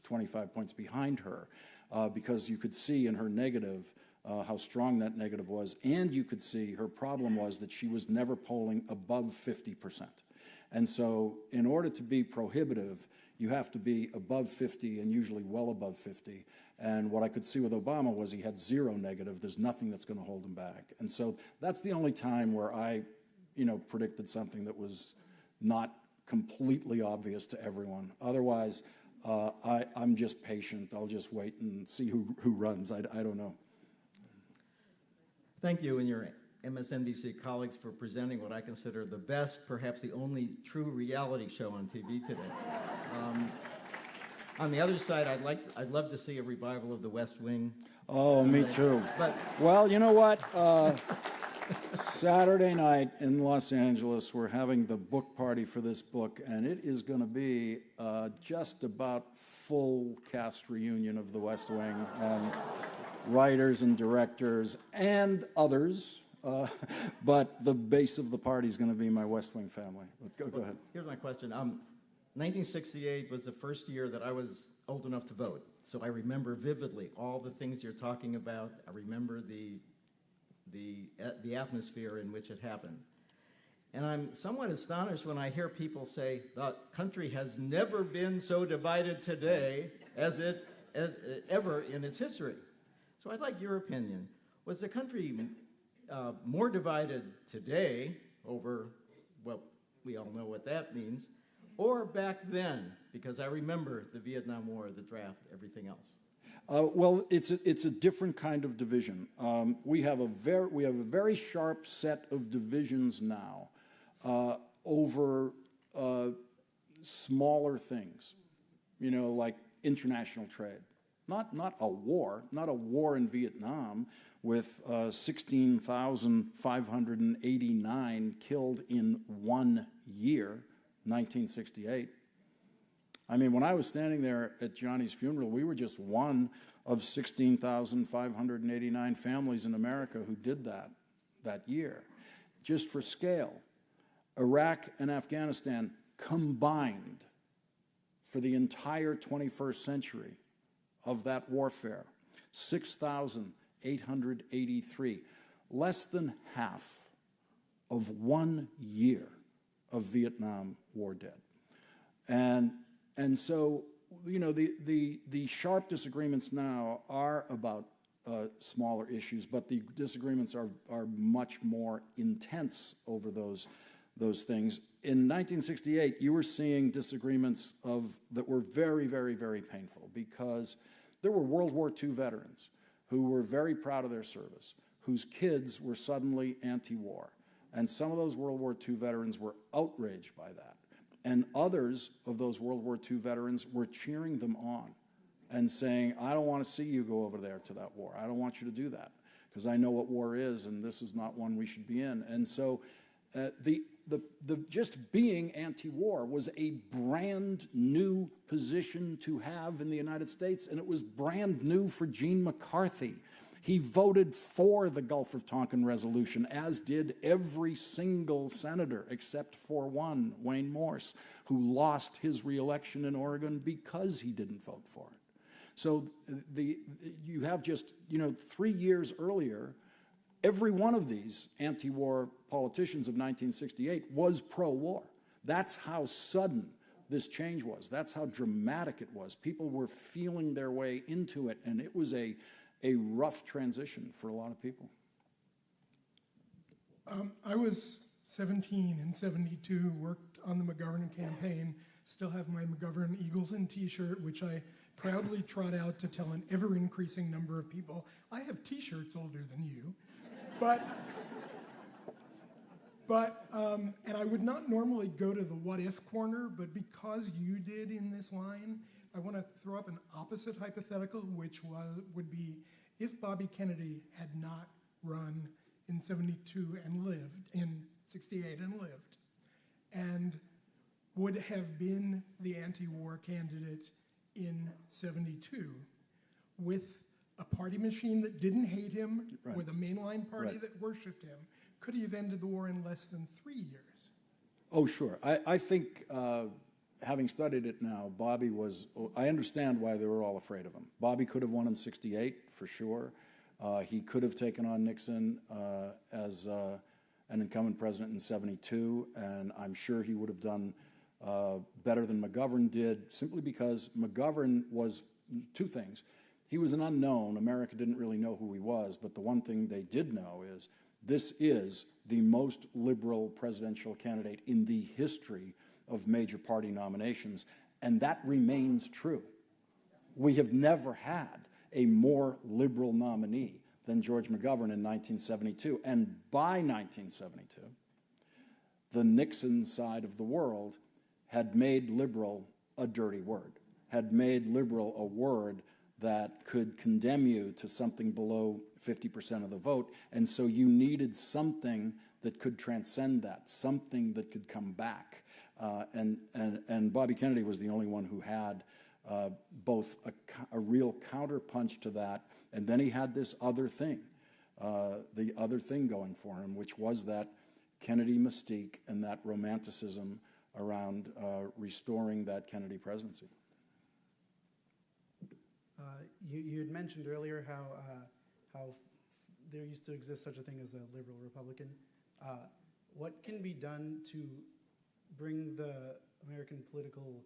25 points behind her, because you could see in her negative how strong that negative was, and you could see her problem was that she was never polling above 50%. And so in order to be prohibitive, you have to be above 50 and usually well above 50. And what I could see with Obama was he had zero negative. There's nothing that's going to hold him back. And so that's the only time where I, predicted something that was not completely obvious to everyone. Otherwise, I'm just patient. I'll just wait and see who runs. I don't know. Thank you and your MSNBC colleagues for presenting what I consider the best, perhaps the only true reality show on TV today. On the other side, I'd love to see a revival of The West Wing. Oh, me too. But well, you know what? Saturday night in Los Angeles, we're having the book party for this book, and it is going to be just about full cast reunion of The West Wing, and writers and directors and others. But the base of the party is going to be my West Wing family. But go ahead. Here's my question. 1968 was the first year that I was old enough to vote. So I remember vividly all the things you're talking about. I remember the atmosphere in which it happened. And I'm somewhat astonished when I hear people say the country has never been so divided today as ever in its history. So I'd like your opinion. Was the country more divided today over, well, we all know what that means, or back then? Because I remember the Vietnam War, the draft, everything else. Well, it's a different kind of division. We have a very sharp set of divisions now over smaller things, like international trade. Not a war in Vietnam with 16,589 killed in 1 year, 1968. I mean, when I was standing there at Johnny's funeral, we were just one of 16,589 families in America who did that year. Just for scale, Iraq and Afghanistan combined for the entire 21st century of that warfare, 6,883, less than half of 1 year of Vietnam War dead. And so, the sharp disagreements now are about smaller issues, but the disagreements are much more intense over those things. In 1968, you were seeing disagreements that were very, very, very painful, because there were World War II veterans who were very proud of their service, whose kids were suddenly anti-war. And some of those World War II veterans were outraged by that. And others of those World War II veterans were cheering them on and saying, I don't want to see you go over there to that war. I don't want you to do that, because I know what war is, and this is not one we should be in. And so the just being anti-war was a brand new position to have in the United States, and it was brand new for Eugene McCarthy. He voted for the Gulf of Tonkin resolution, as did every single senator except for one, Wayne Morse, who lost his reelection in Oregon because he didn't vote for it. So you have just, 3 years earlier, every one of these anti-war politicians of 1968 was pro-war. That's how sudden this change was. That's how dramatic it was. People were feeling their way into it, and it was a rough transition for a lot of people. I was 17 in 72, worked on the Mcgovern campaign, still have my Mcgovern Eagles in t-shirt, which I proudly trot out to tell an ever-increasing number of people, I have t-shirts older than you. And I would not normally go to the what-if corner, but because you did in this line, I want to throw up an opposite hypothetical, which would be if Bobby Kennedy had not run in 72 and lived, in 68 and lived, and would have been the anti-war candidate in 72 with a party machine that didn't hate him, Right. with a mainline party Right. that worshipped him, could he have ended the war in less than 3 years? Oh, sure. I think, having studied it now, Bobby I understand why they were all afraid of him. Bobby could have won in 68, for sure. He could have taken on Nixon as an incumbent president in 72, and I'm sure he would have done better than Mcgovern did, simply because Mcgovern was two things. He was an unknown. America didn't really know who he was, but the one thing they did know is this is the most liberal presidential candidate in the history of major party nominations, and that remains true. We have never had a more liberal nominee than George McGovern in 1972, and by 1972, the Nixon side of the world had made liberal a dirty word, had made liberal a word that could condemn you to something below 50% of the vote, and so you needed something that could transcend that, something that could come back. And Bobby Kennedy was the only one who had both a real counterpunch to that, and then he had this other thing, the other thing going for him, which was that Kennedy mystique and that romanticism around restoring that Kennedy presidency. You had mentioned earlier how there used to exist such a thing as a liberal Republican. What can be done to bring the American political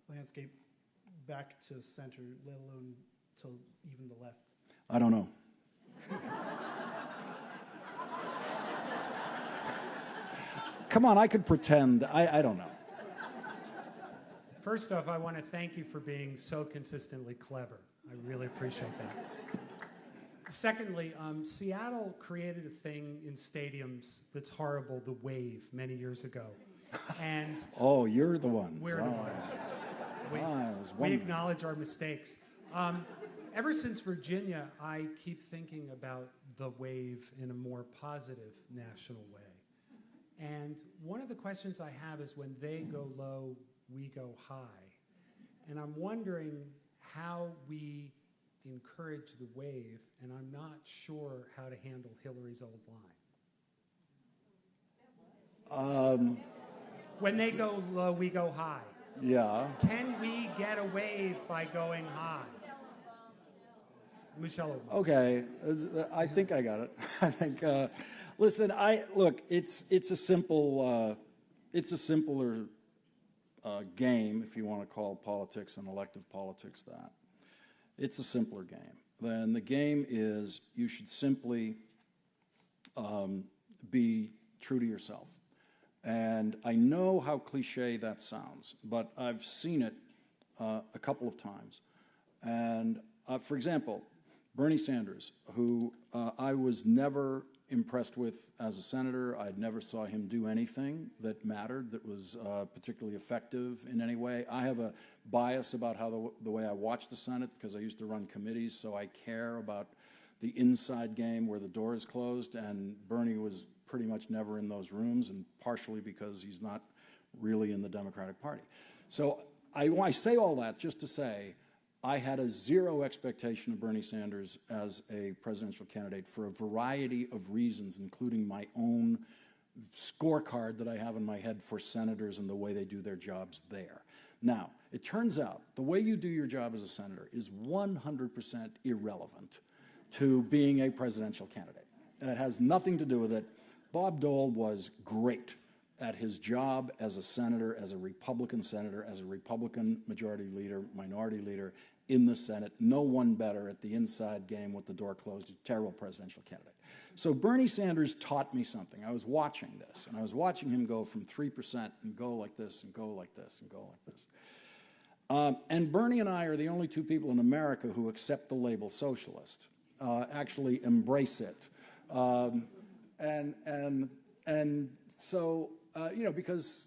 landscape back to center, let alone to even the left? I don't know. Come on, I could pretend. I don't know. First off, I want to thank you for being so consistently clever. I really appreciate that. Secondly, Seattle created a thing in stadiums that's horrible, the wave, many years ago. And oh, you're the ones. We're the ones. We acknowledge our mistakes. Ever since Virginia, I keep thinking about the wave in a more positive national way. And one of the questions I have is when they go low, we go high. And I'm wondering how we encourage the wave, and I'm not sure how to handle Hillary's old line. When they go low, we go high. Yeah. Can we get a wave by going high? Michelle Obama. Okay, I think I got it. I think. Listen, it's a simple, it's a simpler game, if you want to call politics and elective politics that. It's a simpler game. Then the game is you should simply be true to yourself. And I know how cliche that sounds, but I've seen it a couple of times. And for example, Bernie Sanders, who I was never impressed with as a senator. I never saw him do anything that mattered, that was particularly effective in any way. I have a bias about how the way I watch the Senate, because I used to run committees, so I care about the inside game where the door is closed, and Bernie was pretty much never in those rooms, and partially because he's not really in the Democratic Party. So I say all that just to say I had a zero expectation of Bernie Sanders as a presidential candidate for a variety of reasons, including my own scorecard that I have in my head for senators and the way they do their jobs there. Now, it turns out the way you do your job as a senator is 100% irrelevant to being a presidential candidate. It has nothing to do with it. Bob Dole was great at his job as a senator, as a Republican majority leader, minority leader in the Senate. No one better at the inside game with the door closed, a terrible presidential candidate. So Bernie Sanders taught me something. I was watching this, and I was watching him go from 3% and go like this and go like this and go like this. And Bernie and I are the only two people in America who accept the label socialist, actually embrace it. So, because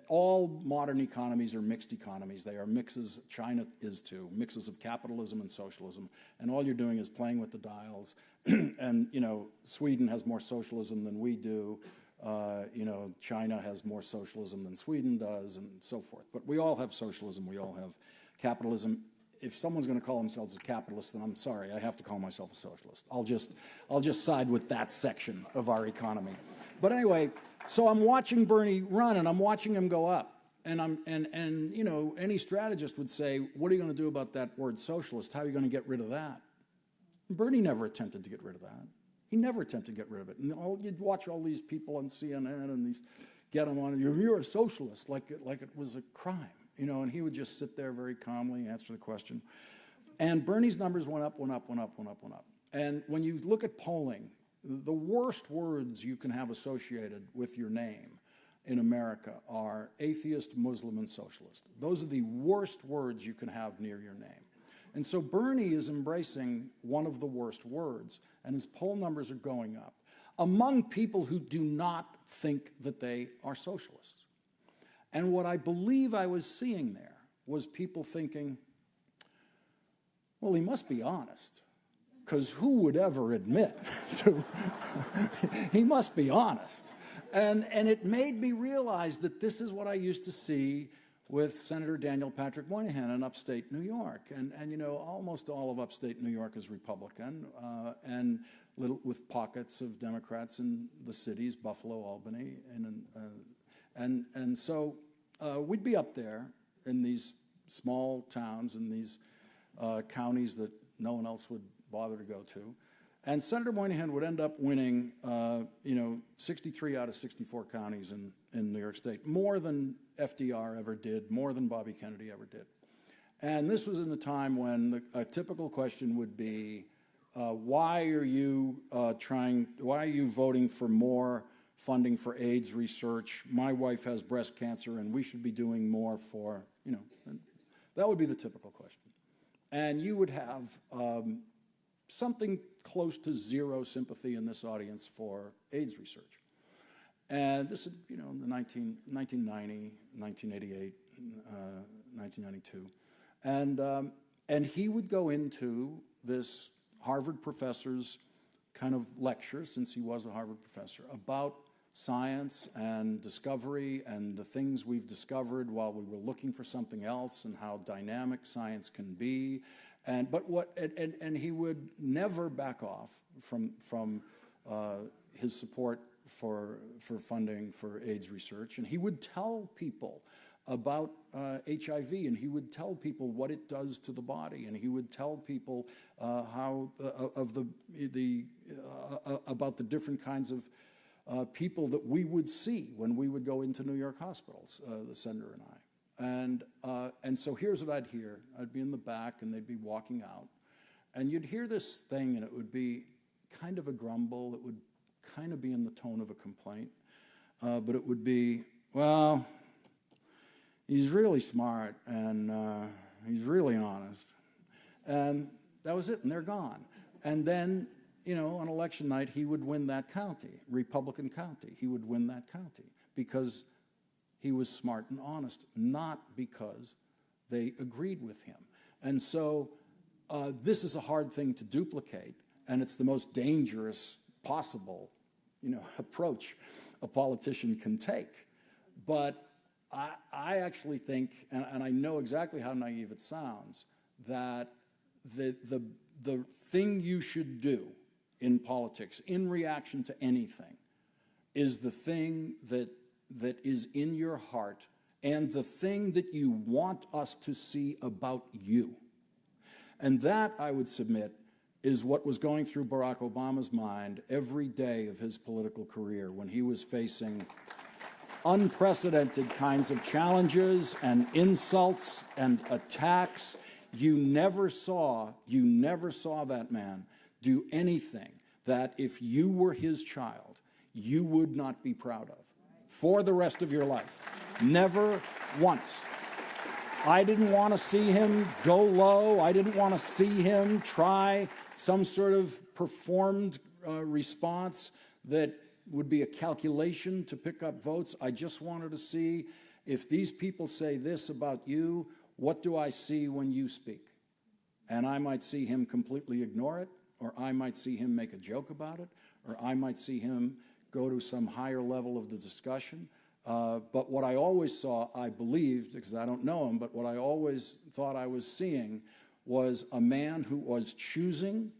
all modern economies are mixed economies. They are mixes, China is too, mixes of capitalism and socialism. And all you're doing is playing with the dials. And, Sweden has more socialism than we do. China has more socialism than Sweden does, and so forth. But we all have socialism. We all have capitalism. If someone's going to call themselves a capitalist, then I'm sorry, I have to call myself a socialist. I'll just side with that section of our economy. But anyway, so I'm watching Bernie run, and I'm watching him go up. And any strategist would say, what are you going to do about that word socialist? How are you going to get rid of that? Bernie never attempted to get rid of that. He never attempted to get rid of it. And you'd watch all these people on CNN and these, get him on, you're a socialist, like it was a crime, you know, and he would just sit there very calmly, answer the question. And Bernie's numbers went up, went up, went up, went up, went up. And when you look at polling, the worst words you can have associated with your name in America are atheist, Muslim, and socialist. Those are the worst words you can have near your name. And so Bernie is embracing one of the worst words, and his poll numbers are going up among people who do not think that they are socialists. And what I believe I was seeing there was people thinking, well, he must be honest, because who would ever admit to, he must be honest. And it made me realize that this is what I used to see with Senator Daniel Patrick Moynihan in upstate New York. And you know, almost all of upstate New York is Republican, and with pockets of Democrats in the cities, Buffalo, Albany. And so we'd be up there in these small towns in these counties that no one else would bother to go to. And Senator Moynihan would end up winning, 63 out of 64 counties in New York State, more than FDR ever did, more than Bobby Kennedy ever did. And this was in the time when a typical question would be, why are you voting for more funding for AIDS research? My wife has breast cancer, and we should be doing more for, that would be the typical question. And you would have something close to zero sympathy in this audience for AIDS research. And this is, in the 1990, 1988, 1992. And he would go into this Harvard professor's kind of lecture, since he was a Harvard professor, about science and discovery and the things we've discovered while we were looking for something else, and how dynamic science can be. And he would never back off from his support for funding for AIDS research. And he would tell people about HIV, and he would tell people what it does to the body, and he would tell people about the different kinds of people that we would see when we would go into New York hospitals, the senator and I. And so here's what I'd hear. I'd be in the back, and they'd be walking out. And you'd hear this thing, and it would be kind of a grumble. It would kind of be in the tone of a complaint. But it would be, well, he's really smart, and he's really honest. And that was it, and they're gone. And then, on election night, he would win that county, Republican county. He would win that county because he was smart and honest, not because they agreed with him. And so this is a hard thing to duplicate, and it's the most dangerous possible, approach a politician can take. But I actually think, and I know exactly how naive it sounds, that the thing you should do in politics, in reaction to anything, is the thing that is in your heart and the thing that you want us to see about you. And that, I would submit, is what was going through Barack Obama's mind every day of his political career when he was facing unprecedented kinds of challenges and insults and attacks. You never saw that man do anything that, if you were his child, you would not be proud of for the rest of your life. Never once. I didn't want to see him go low. I didn't want to see him try some sort of performed response that would be a calculation to pick up votes. I just wanted to see, if these people say this about you, what do I see when you speak? And I might see him completely ignore it, or I might see him make a joke about it, or I might see him go to some higher level of the discussion. But what I always saw, I believed, because I don't know him, but what I always thought I was seeing was a man who was choosing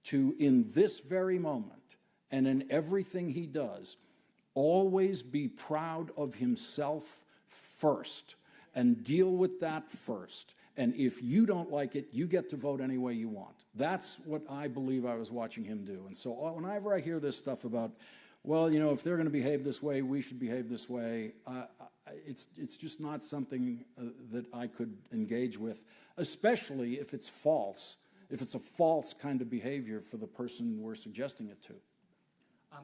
to, in this very moment, and in everything he does, always be proud of himself first and deal with that first. And if you don't like it, you get to vote any way you want. That's what I believe I was watching him do. And so whenever I hear this stuff about, well, you know, if they're going to behave this way, we should behave this way. It's just not something that I could engage with, especially if it's false, if it's a false kind of behavior for the person we're suggesting it to.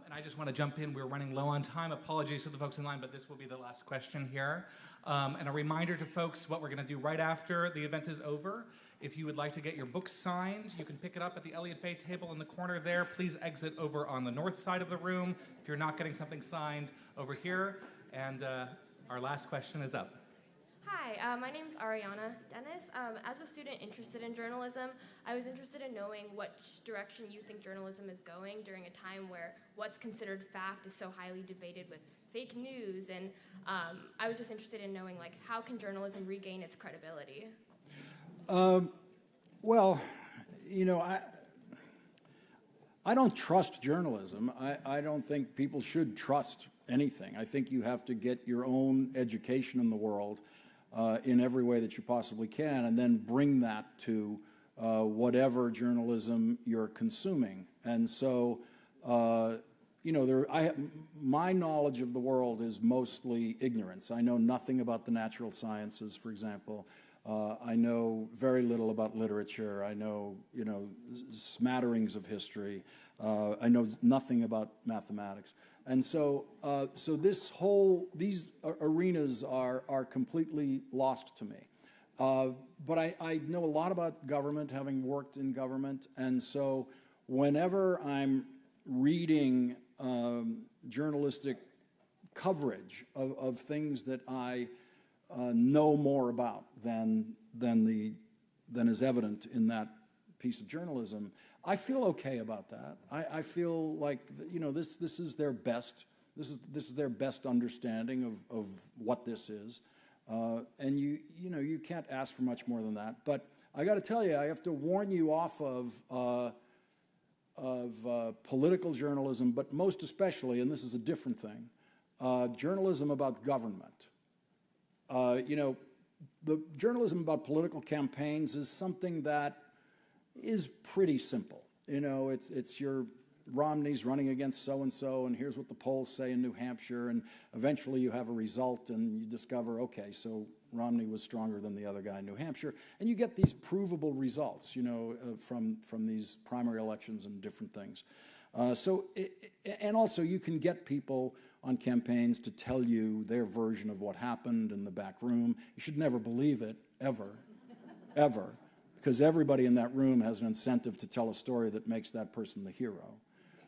And I just want to jump in. We're running low on time. Apologies to the folks in line, but this will be the last question here. And a reminder to folks what we're going to do right after the event is over. If you would like to get your book signed, you can pick it up at the Elliott Bay table in the corner there. Please exit over on the north side of the room if you're not getting something signed over here. And our last question is up. Hi, my name is Ariana Dennis. As a student interested in journalism, I was interested in knowing which direction you think journalism is going during a time where what's considered fact is so highly debated with fake news, and I was just interested in knowing, like, how can journalism regain its credibility? Well, you know, I don't trust journalism. I don't think people should trust anything. I think you have to get your own education in the world in every way that you possibly can, and then bring that to whatever journalism you're consuming. And so, you know, my knowledge of the world is mostly ignorance. I know nothing about the natural sciences, for example. I know very little about literature. I know, you know, smatterings of history. I know nothing about mathematics. And so, these arenas are completely lost to me. But I know a lot about government, having worked in government, and so whenever I'm reading journalistic coverage of things that I know more about than is evident in that piece of journalism, I feel okay about that. I feel like, you know, this is their best. This is their best understanding of what this is, and you know, you can't ask for much more than that. But I got to tell you, I have to warn you off of political journalism, but most especially, and this is a different thing, journalism about government. You know, the journalism about political campaigns is something that is pretty simple. You know, it's your Romney's running against so-and-so, and here's what the polls say in New Hampshire, and eventually you have a result, and you discover, okay, so Romney was stronger than the other guy in New Hampshire, and you get these provable results, you know, from these primary elections and different things. And also you can get people on campaigns to tell you their version of what happened in the back room. You should never believe it, ever, ever, because everybody in that room has an incentive to tell a story that makes that person the hero.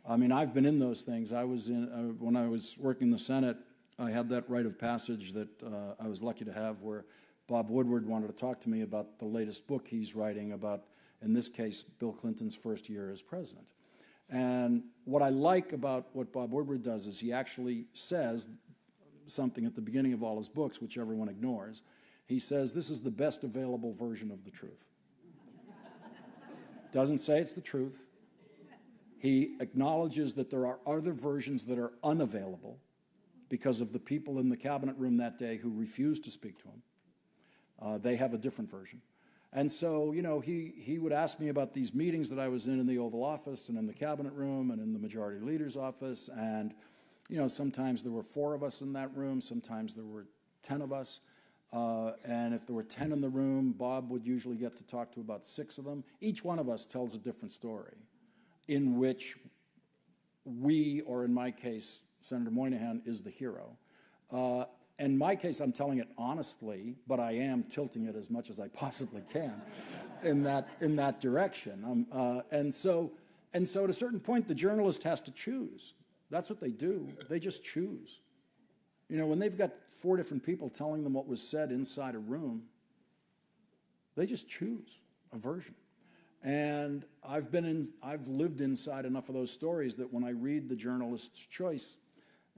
I mean, I've been in those things. I was in, when I was working in the Senate, I had that rite of passage that I was lucky to have, where Bob Woodward wanted to talk to me about the latest book he's writing about, in this case, Bill Clinton's first year as president. And what I like about what Bob Woodward does is he actually says something at the beginning of all his books, which everyone ignores. He says, this is the best available version of the truth. Doesn't say it's the truth. He acknowledges that there are other versions that are unavailable because of the people in the cabinet room that day who refused to speak to him. They have a different version. And so, you know, he would ask me about these meetings that I was in the Oval Office and in the cabinet room and in the majority leader's office. And, you know, sometimes there were 4 of us in that room. Sometimes there were 10 of us. And if there were 10 in the room, Bob would usually get to talk to about 6 of them. Each one of us tells a different story in which we, or in my case, Senator Moynihan, is the hero. In my case, I'm telling it honestly, but I am tilting it as much as I possibly can in that direction. And so at a certain point, the journalist has to choose. That's what they do. They just choose. You know, when they've got 4 different people telling them what was said inside a room, they just choose a version. And I've lived inside enough of those stories that when I read the journalist's choice,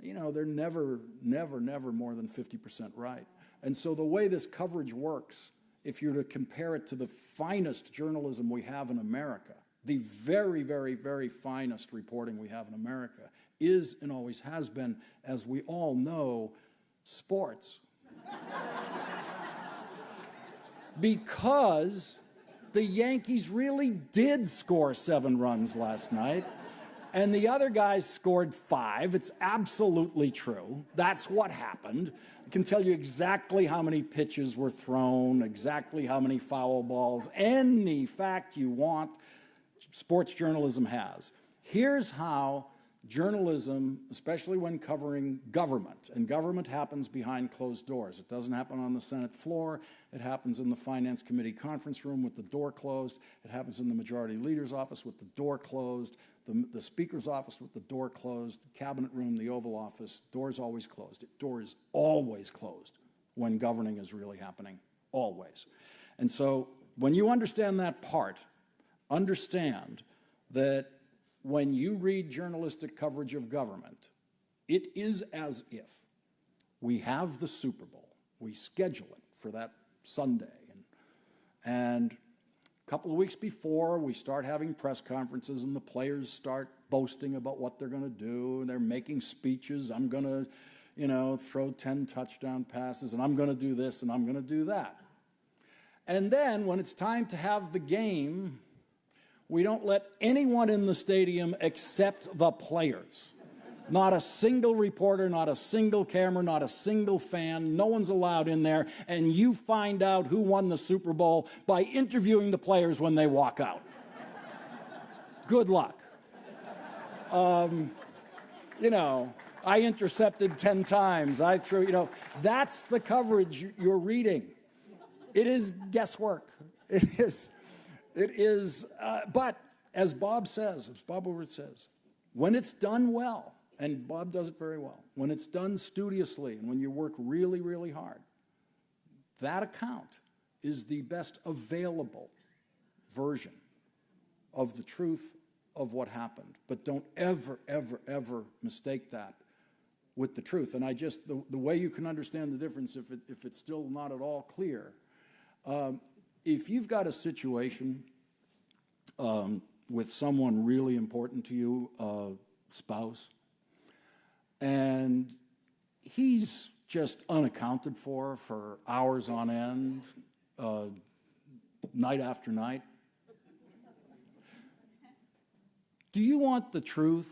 you know, they're never more than 50% right. And so the way this coverage works, if you're to compare it to the finest journalism we have in America, the very, very, very finest reporting we have in America is and always has been, as we all know, sports. Because the Yankees really did score 7 runs last night. and the other guys scored 5. It's absolutely true. That's what happened. I can tell you exactly how many pitches were thrown, exactly how many foul balls, any fact you want, sports journalism has. Here's how journalism, especially when covering government, and government happens behind closed doors. It doesn't happen on the Senate floor. It happens in the Finance Committee conference room with the door closed. It happens in the Majority Leader's office with the door closed, the Speaker's office with the door closed, the Cabinet room, the Oval Office, door's always closed. The door is always closed when governing is really happening, always. And so when you understand that part, understand that when you read journalistic coverage of government, it is as if we have the Super Bowl. We schedule it for that Sunday. And a couple of weeks before, we start having press conferences and the players start boasting about what they're going to do. And they're making speeches. I'm going to, throw 10 touchdown passes, and I'm going to do this, and I'm going to do that. And then when it's time to have the game, we don't let anyone in the stadium except the players. Not a single reporter, not a single camera, not a single fan. No one's allowed in there. And you find out who won the Super Bowl by interviewing the players when they walk out. Good luck. I intercepted 10 times. I threw, that's the coverage you're reading. It is guesswork. It is, but as Bob Woodward says, when it's done well, and Bob does it very well, when it's done studiously and when you work really, really hard, that account is the best available version of the truth of what happened. But don't ever, ever, ever mistake that with the truth. And the way you can understand the difference, if it's still not at all clear, if you've got a situation with someone really important to you, a spouse, and he's just unaccounted for hours on end, night after night, do you want the truth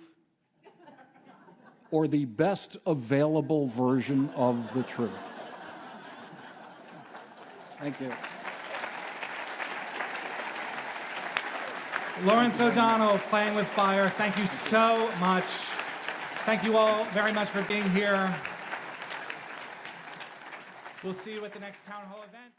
or the best available version of the truth? Thank you. Lawrence O'Donnell, Playing with Fire, thank you so much. Thank you all very much for being here. We'll see you at the next town hall event.